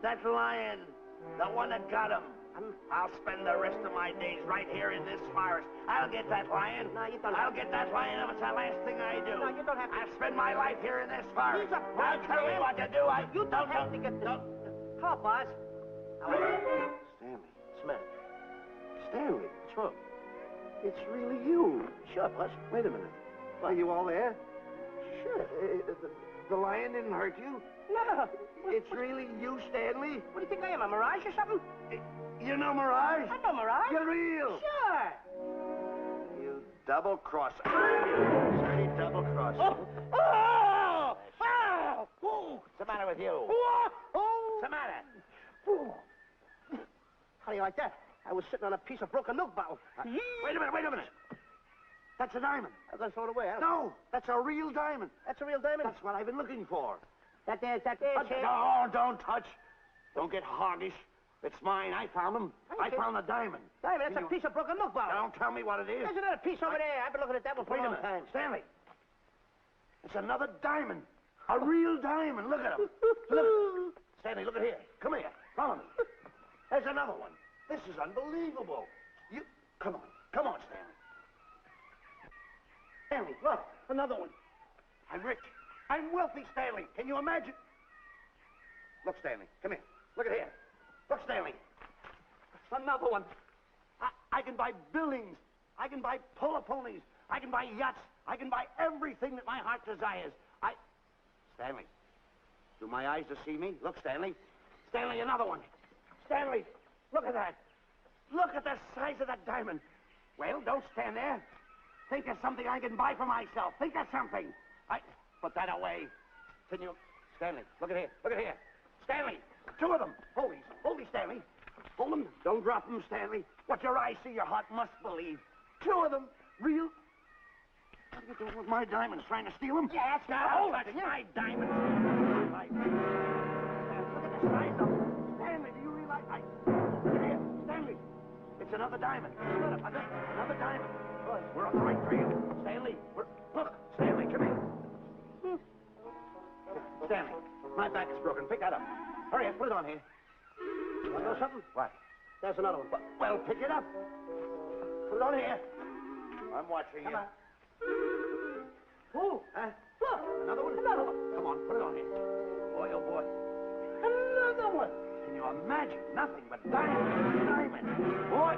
That lion. The one that got him. I'll spend the rest of my days right here in this forest. I'll get that lion. No, you don't I'll get that lion if it's the last thing I do. No, you don't have to. I'll spend my life here in this forest. He's a Now tell me what to do. You don't have to get this. Come on, Boz. Stanley. Smith. Stanley. What's wrong? It's really you. Sure, Boz. Wait a minute. Are you all there? Sure. The lion didn't hurt you? No. It's really you, Stanley? What do you think I am, a mirage or something? You know Mirage? I know mirage. You're real. Sure. You double-crosser. Dirty double-crosser. Oh! Oh! What's the matter with you? Oh! What's the matter? How do you like that? I was sitting on a piece of broken milk bottle. Wait a minute. That's a diamond. I'm going to throw it away, huh? No, that's a real diamond. That's a real diamond? That's what I've been looking for. That there, Shane. No, don't touch. Don't get hoggish. It's mine. I found them. I found the diamond. Diamond, that's a piece of broken milk bottle. Don't tell me what it is. There's another piece over there. I've been looking at that one for Wait a a long minute. time. Stanley. It's another diamond. A real diamond. Look at him. Look. Stanley, look at here. Come here. Follow me. There's another one. This is unbelievable. You... Come on, Stanley. Stanley, look. Another one. I'm rich. I'm wealthy, Stanley. Can you imagine? Look, Stanley. Come here. Look at here. Look, Stanley. Another one. I can buy buildings. I can buy polo ponies. I can buy yachts. I can buy everything that my heart desires. Stanley, do my eyes deceive me? Look, Stanley. Stanley, another one. Stanley, look at that. Look at the size of that diamond. Well, don't stand there. Think of something I can buy for myself. Think of something. Put that away. Can you... Stanley, look at here. Look at here. Stanley, two of them. Hold these, Stanley. Hold them. Don't drop them, Stanley. What your eyes see, your heart must believe. Two of them. Real. What are you doing with my diamonds? Trying to steal them? Yeah, that's right. Hold it. My diamonds. Look at the size of them. Stanley, do you realize? Look here. Stanley. It's another diamond. Another diamond. We're on the right trail. Stanley, look. Stanley, come here. Stanley, my back is broken. Pick that up. Hurry up, put it on here. You want to know something? What? There's another one. Well, pick it up. Put it on here. I'm watching you. Come on. Oh, look. Another one? Another one. Come on, put it on here. Boy, oh boy. Another one. Can you imagine? Nothing but diamonds. Boy.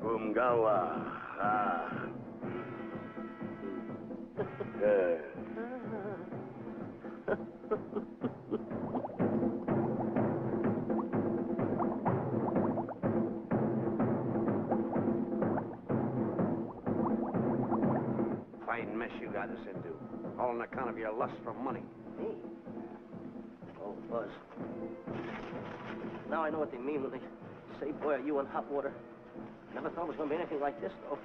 Umgawa. mess you got us into. All on account of your lust for money. Me? Oh, Buzz. Now I know what they mean when they say, boy, are you in hot water. Never thought it was going to be anything like this, though.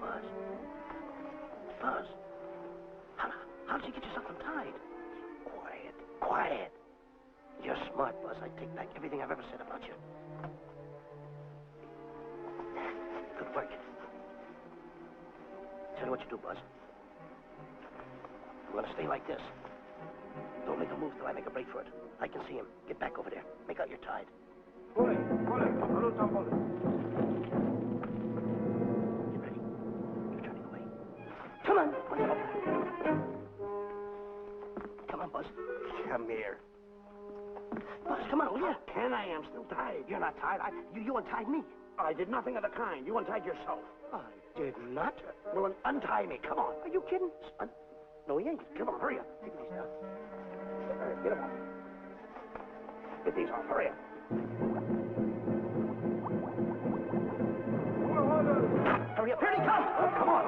Buzz. Buzz. How did you get yourself untied? Quiet. Quiet. You're smart, Buzz. I take back everything I've ever said about you. Good work. Tell you what you do, Buzz. I'm gonna stay like this. Don't make a move till I make a break for it. I can see him. Get back over there. Make out you're tied. Pull it. A little tumble. Get ready. You're turning away. Come on. Come on, Buzz. Come here. Buzz, come on, will you? Can I? I'm still tied. You're not tied. You untied me. I did nothing of the kind. You untied yourself. I did not. Well, then untie me. Come on. Are you kidding? No, he ain't. Come on, hurry up. Take these now. Get them off. Get these off. Hurry up. Hurry up. Here he comes. Oh, come on.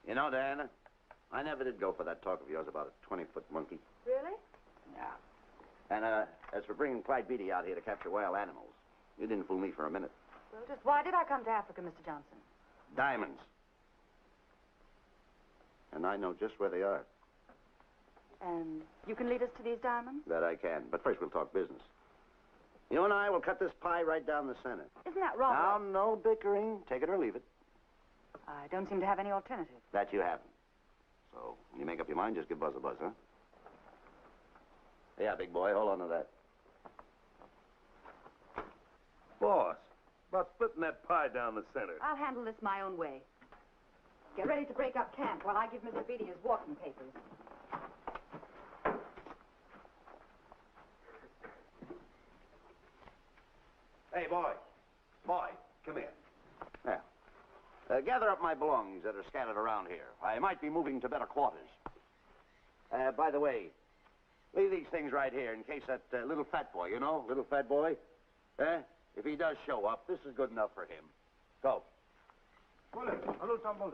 You know, Diana, I never did go for that talk of yours about a 20-foot monkey. Really? Yeah. And, as for bringing Clyde Beatty out here to capture wild animals, you didn't fool me for a minute. Well, just why did I come to Africa, Mr. Johnson? Diamonds. And I know just where they are. And you can lead us to these diamonds? That I can. But first we'll talk business. You and I will cut this pie right down the center. Isn't that wrong? Now, no bickering. Take it or leave it. I don't seem to have any alternative. That you haven't. So, when you make up your mind, just give Buzz a buzz, huh? Yeah, big boy, hold on to that. Boss, about splitting that pie down the center. I'll handle this my own way. Get ready to break up camp while I give Mr. Beatty his walking papers. Hey, boy. Boy, come here. Yeah. Gather up my belongings that are scattered around here. I might be moving to better quarters. By the way, leave these things right here in case that little fat boy, you know, little fat boy, if he does show up, this is good enough for him. Go. A little tumble.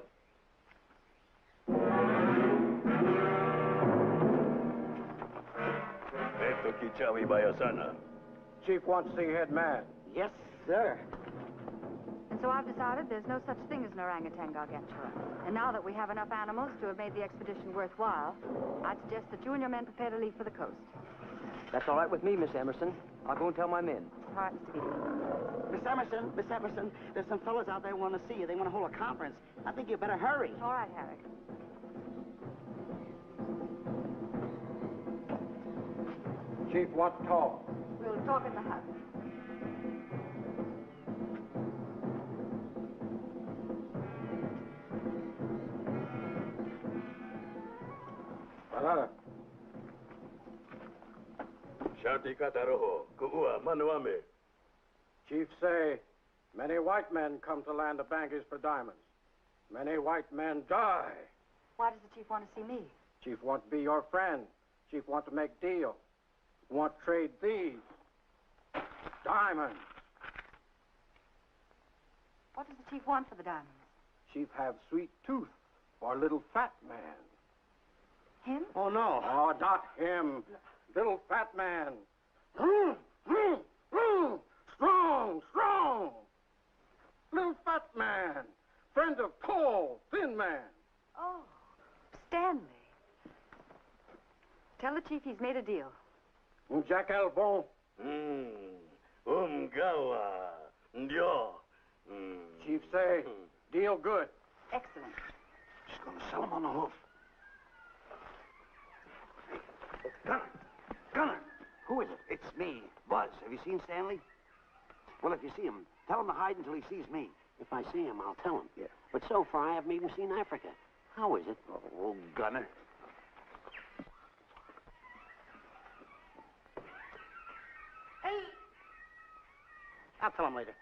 Esto Kichawi Bayasana. Chief wants to see head man. Yes, sir. And so I've decided there's no such thing as an orangutan gargantua. And now that we have enough animals to have made the expedition worthwhile, I'd suggest that you and your men prepare to leave for the coast. That's all right with me, Miss Emerson. I'll go and tell my men. All right, Mr. Beatty. Miss Emerson, there's some fellas out there who want to see you. They want to hold a conference. I think you better hurry. All right, Harry. Chief wants to talk. We'll talk in the hut. Shanti Kataroho, Kuua, Manuame. Chief say, many white men come to land of Bangis for diamonds. Many white men die. Why does the chief want to see me? Chief want to be your friend. Chief want to make deal. Want to trade these diamonds. What does the chief want for the diamonds? Chief have sweet tooth for little fat man. Him? Oh, no. Oh, not him. Little fat man. man. Friend of Tall, Thin Man. Oh, Stanley. Tell the chief he's made a deal. Jack Albon. Gawa. Yo. Chief say, deal good. Excellent. Just gonna sell him on the hoof. Gunner! Who is it? It's me, Buzz. Have you seen Stanley? Well, if you see him, tell him to hide until he sees me. If I see him, I'll tell him. Yeah. But so far, I haven't even seen Africa. How is it? Oh, Gunner. Hey! I'll tell him later.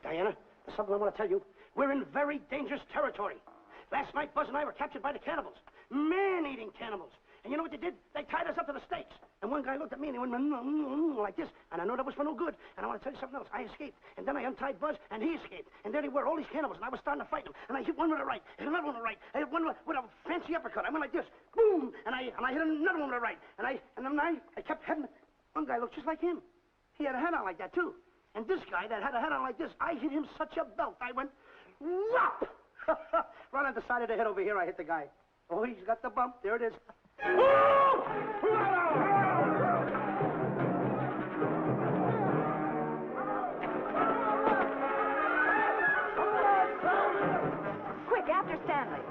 Diana, there's something I want to tell you. We're in very dangerous territory. Last night, Buzz and I were captured by the cannibals. Man-eating cannibals. And you know what they did? They tied us up to the stakes. And one guy looked at me and he went like this. And I know that was for no good. And I want to tell you something else. I escaped. And then I untied Buzz and he escaped. And there they were, all these cannibals. And I was starting to fight them. And I hit one with a right. And another one with a right. I hit one with a fancy uppercut. I went like this. Boom! And I hit another one with a right. And then I kept heading. One guy looked just like him. He had a hat on like that, too. And this guy that had a hat on like this, I hit him such a belt. I went, whop! Right on the side of the head over here, I hit the guy. Oh, he's got the bump. There it is. Quick, after Stanley.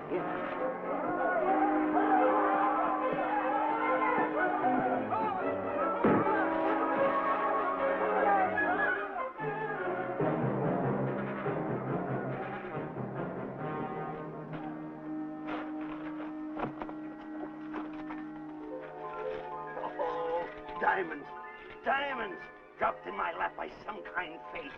Diamonds! Diamonds! Dropped in my lap by some kind fate.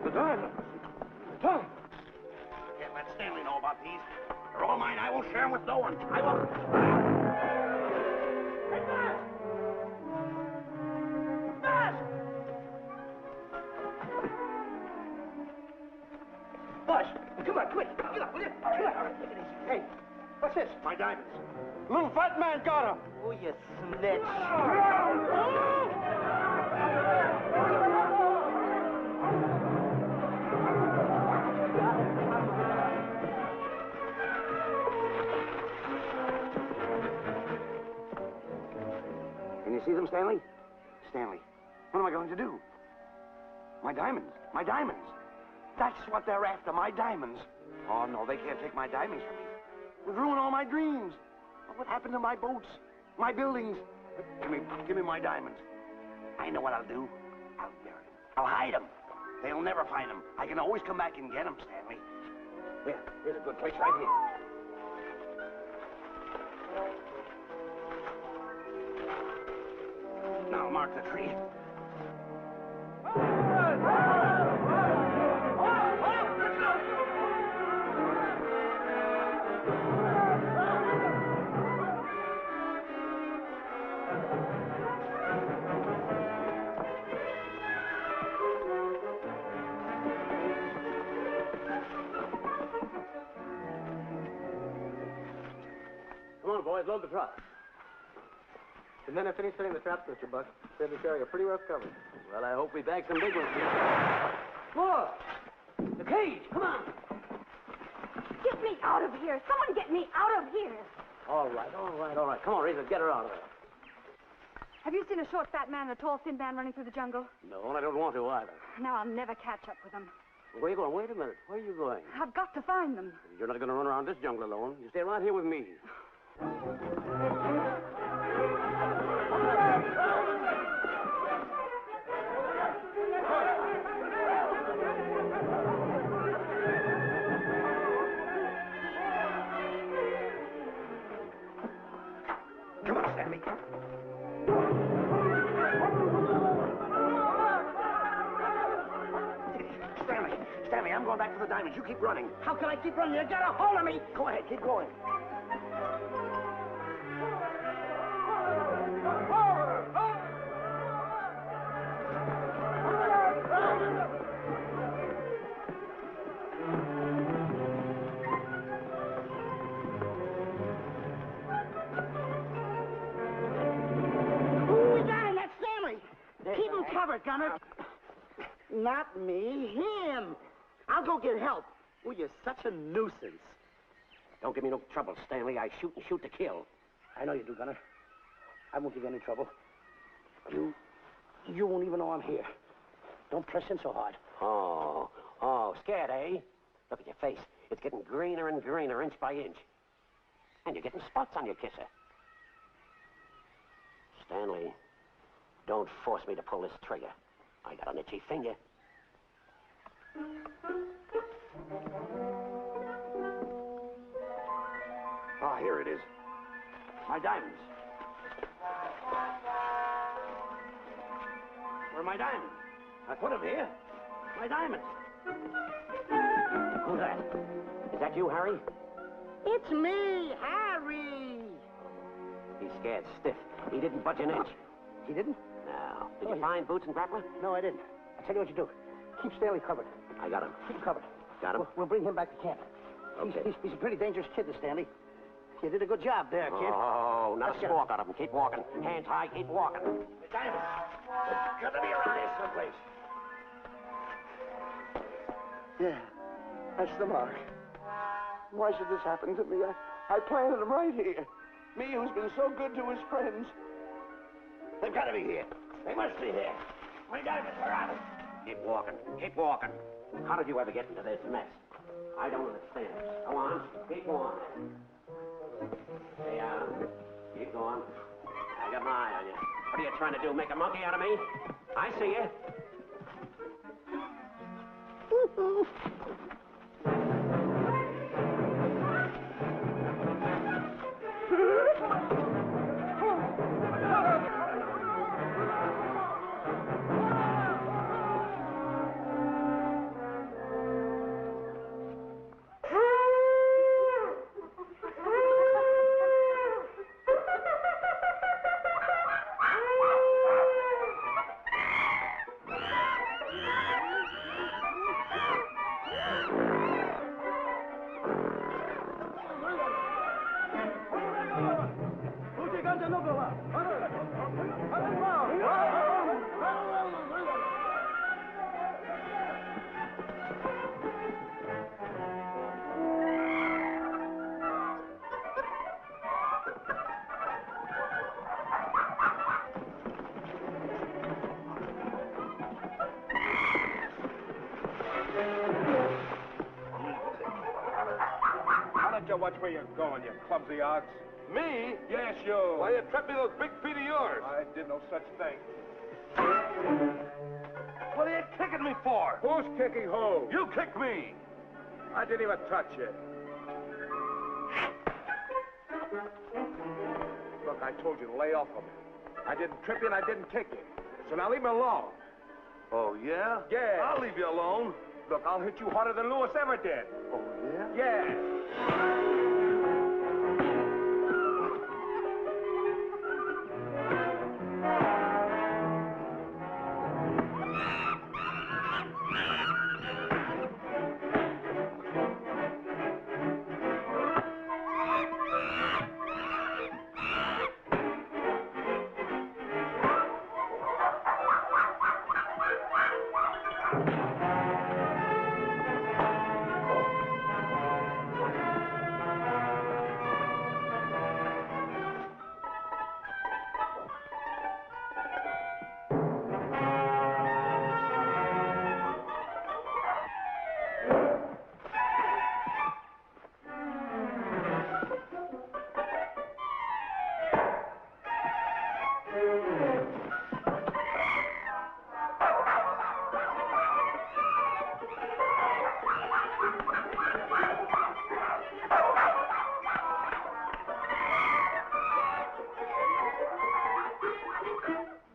The diamonds. Tom. Can't let Stanley know about these. They're all mine. I won't share them with no one. I won't. Hey, Buzz! Buzz! Buzz, come on, quick. Get up, will you? Come on. Take it easy. Hey, what's this? My diamonds. Little fat man got him. Oh, you snitch. Can you see them, Stanley? Stanley, what am I going to do? My diamonds. My diamonds. That's what they're after, my diamonds. Oh, no, they can't take my diamonds from me. It would ruin all my dreams. What happened to my boats? My buildings? Give me my diamonds. I know what I'll do. I'll bury them. I'll hide them. They'll never find them. I can always come back and get them, Stanley. Here, here's a good place right here. Now mark the tree. Come on, boys, load the truck. The men have finished setting the traps, Mr. Buck. Said this area pretty rough covered. Well, I hope we bag some big ones here. More! The cage, come on! Get me out of here. Someone get me out of here. All right. Come on, Razor, get her out of there. Have you seen a short, fat man and a tall, thin man running through the jungle? No, and I don't want to either. Now I'll never catch up with them. Where are you going? Wait a minute. Where are you going? I've got to find them. You're not going to run around this jungle alone. You stay right here with me. Come on, Stanley. Stanley, I'm going back for the diamonds. You keep running. How can I keep running? You got a hold of me. Go ahead, keep going. gunner. Not me, him. I'll go get help. Oh, you're such a nuisance. Don't give me no trouble, Stanley. I shoot and shoot to kill. I know you do, Gunner. I won't give you any trouble. You won't even know I'm here. Don't press in so hard. Oh, scared, eh? Look at your face. It's getting greener and greener, inch by inch. And you're getting spots on your kisser. Stanley, don't force me to pull this trigger. I got an itchy finger. Ah, here it is. My diamonds. Where are my diamonds? I put them here. My diamonds. Who's that? Is that you, Harry? It's me, Harry. He's scared stiff. He didn't budge an inch. He didn't? No. Did you find Boots and Grappler? No, I didn't. I'll tell you what you do. Keep Stanley covered. I got him. Keep him covered. Got him? We'll bring him back to camp. Okay. He's a pretty dangerous kid, this Stanley. You did a good job there, kid. Oh, not a squawk out of him. Keep walking. Hands high, keep walking. The diamonds. They're gonna be around here someplace. Yeah, that's the mark. Why should this happen to me? I planted them right here. Me who's been so good to his friends. They've got to be here. They must be here. My diamonds are out. Keep walking. Keep walking. How did you ever get into this mess? I don't understand. Go on. Keep going. Stay down. Keep going. I got my eye on you. What are you trying to do? Make a monkey out of me? I see you. Watch where you're going, you clumsy ox. Me? Yes, you. Why, you trapped me those big feet of yours. I did no such thing. What are you kicking me for? Who's kicking who? You kicked me. I didn't even touch you. Look, I told you to lay off of me. I didn't trip you and I didn't kick you. So now leave me alone. Oh, yeah? Yeah. I'll leave you alone. Look, I'll hit you harder than Lewis ever did. Oh, yeah? Yeah.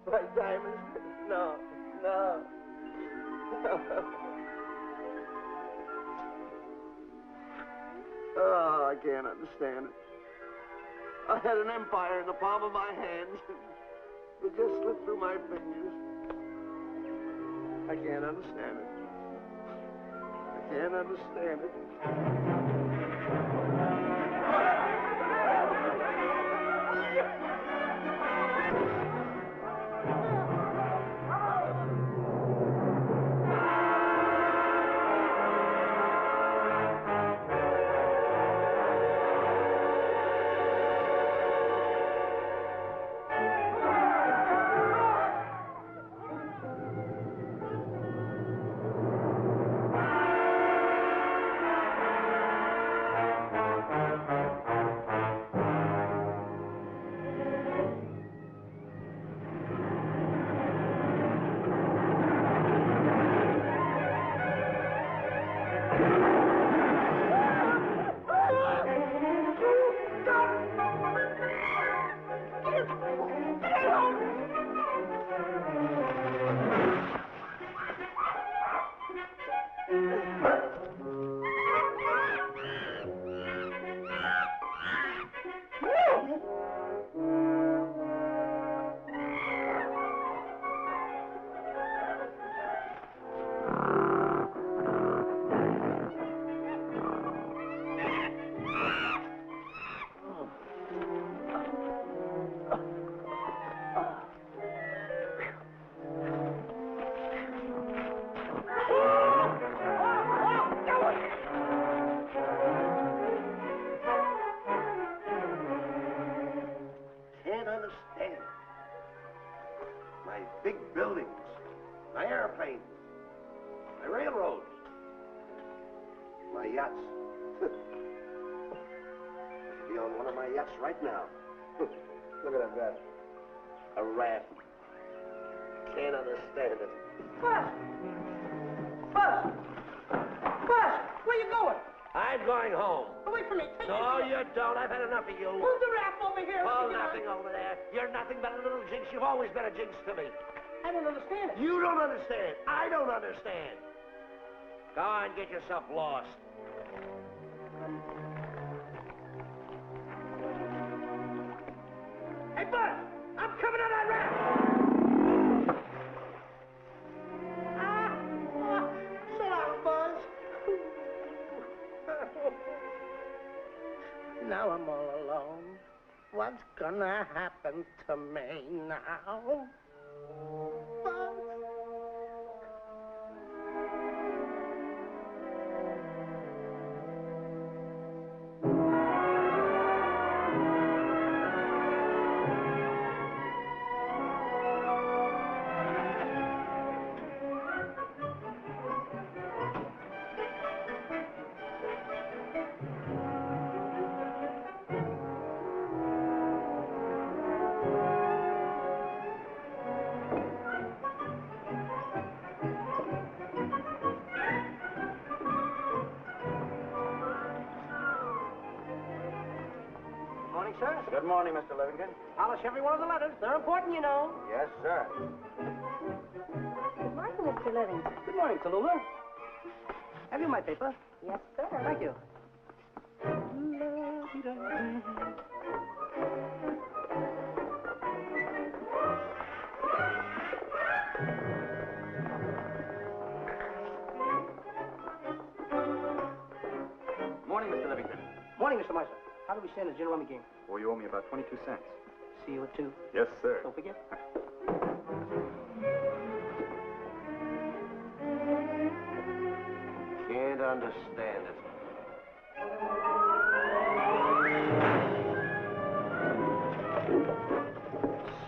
My diamonds. No. Oh, I can't understand it. I had an empire in the palm of my hands. It just slipped through my fingers. I can't understand it. I can't understand it. Can't understand. My big buildings, my airplanes, my railroads, my yachts. I should be on one of my yachts right now. Look at that guy. A raft. Can't understand it. Buzz! Buzz! Buzz! Where you going? I'm going home. Away from me. Take No, me. you don't. I've had enough of you. Move the raft over here. Oh, nothing over there. You're nothing but a little jinx. You've always been a jinx to me. I don't understand it. You don't understand. I don't understand. Go on, get yourself lost. Hey, Buzz! I'm coming on that raft! So long, Buzz. Now I'm all alone. What's gonna happen to me now? Buzz? Morning, sir. Good morning, Mr. Livingston. Polish every one of the letters. They're important, you know. Yes, sir. Good morning, Mr. Livingston. Good morning, Tallulah. Have you my paper? Yes, sir. Thank you. Morning, Mr. Livingston. Morning, Mr. Meister. How do we stand the gin rummy game? Oh, you owe me about 22 cents. See you at 2. Yes, sir. Don't forget. Can't understand it.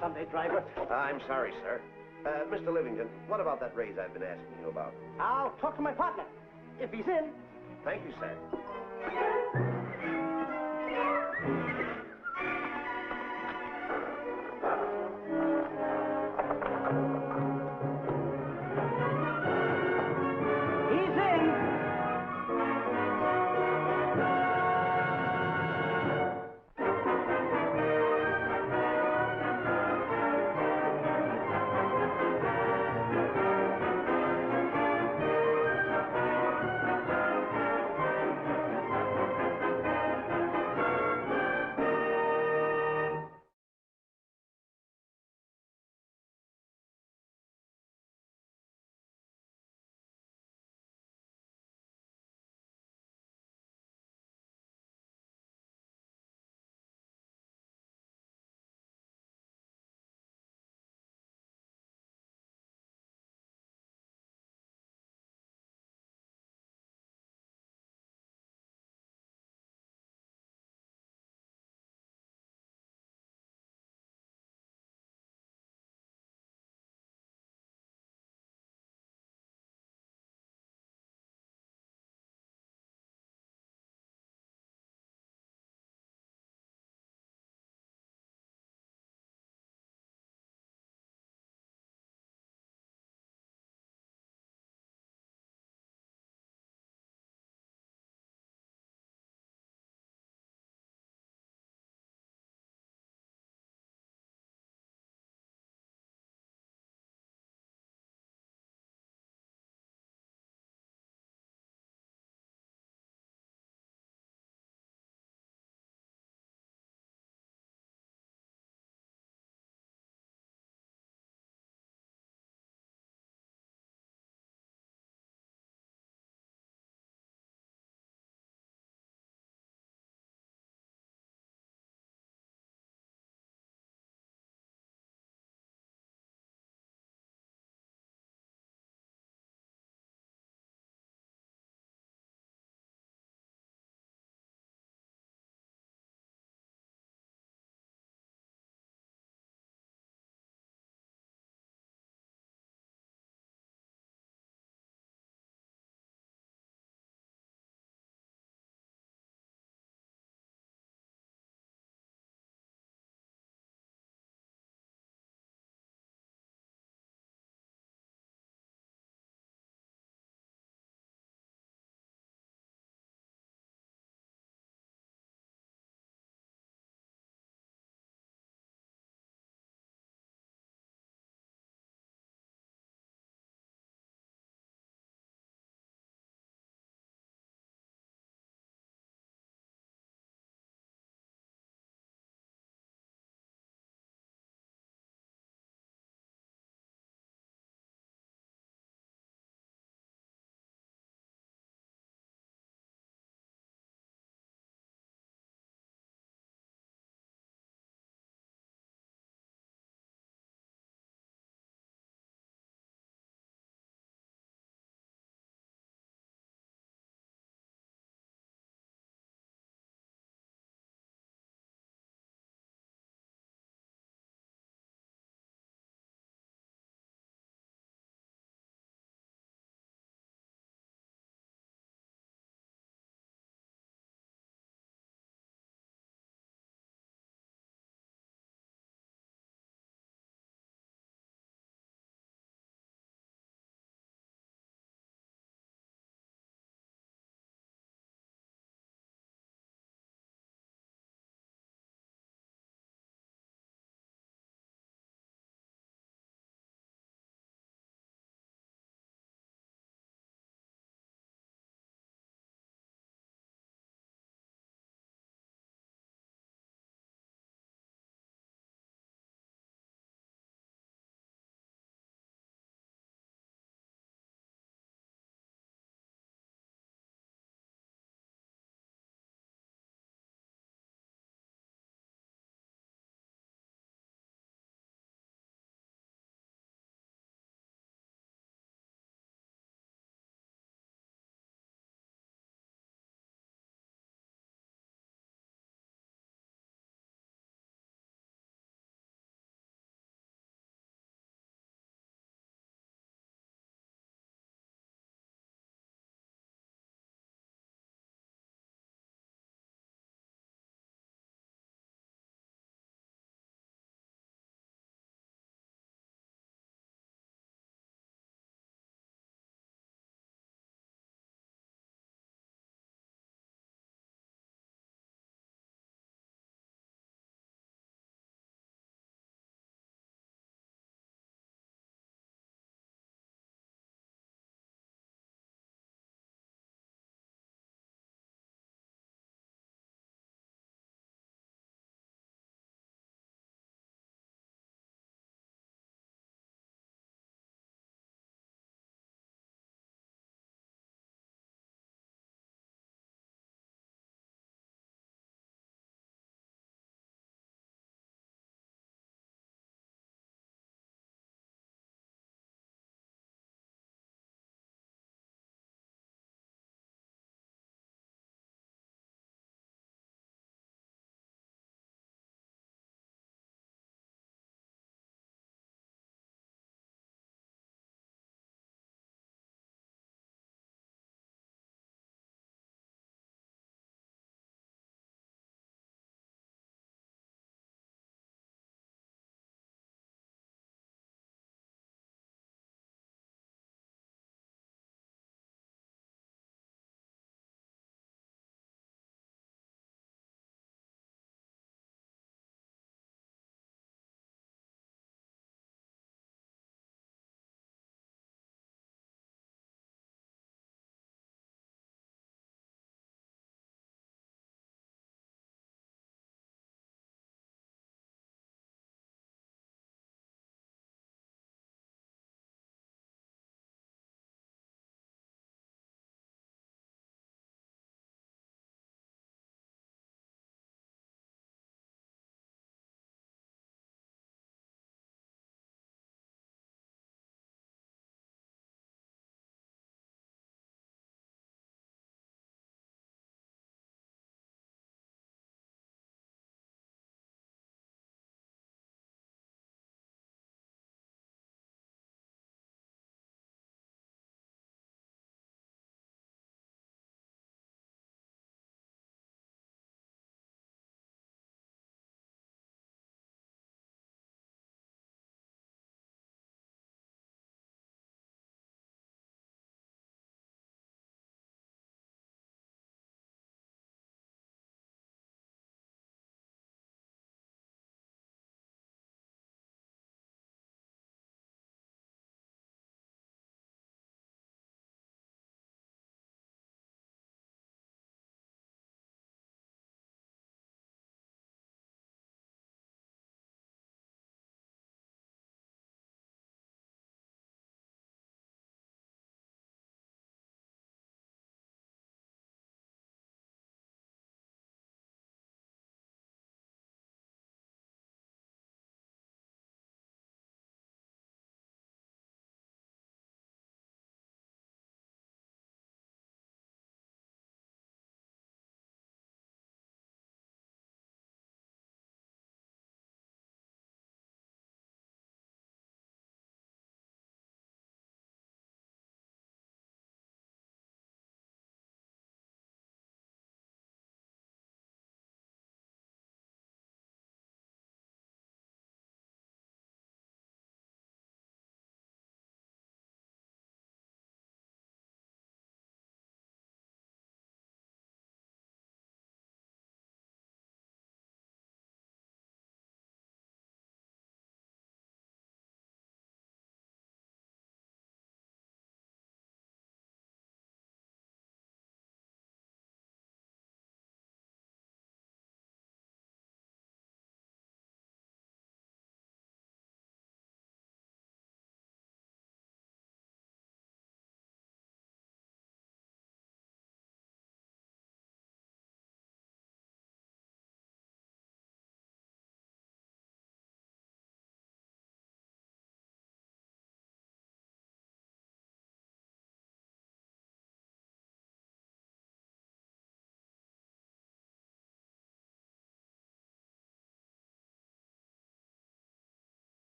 Sunday driver. I'm sorry, sir. Mr. Livingston, what about that raise I've been asking you about? I'll talk to my partner. If he's in. Thank you, sir.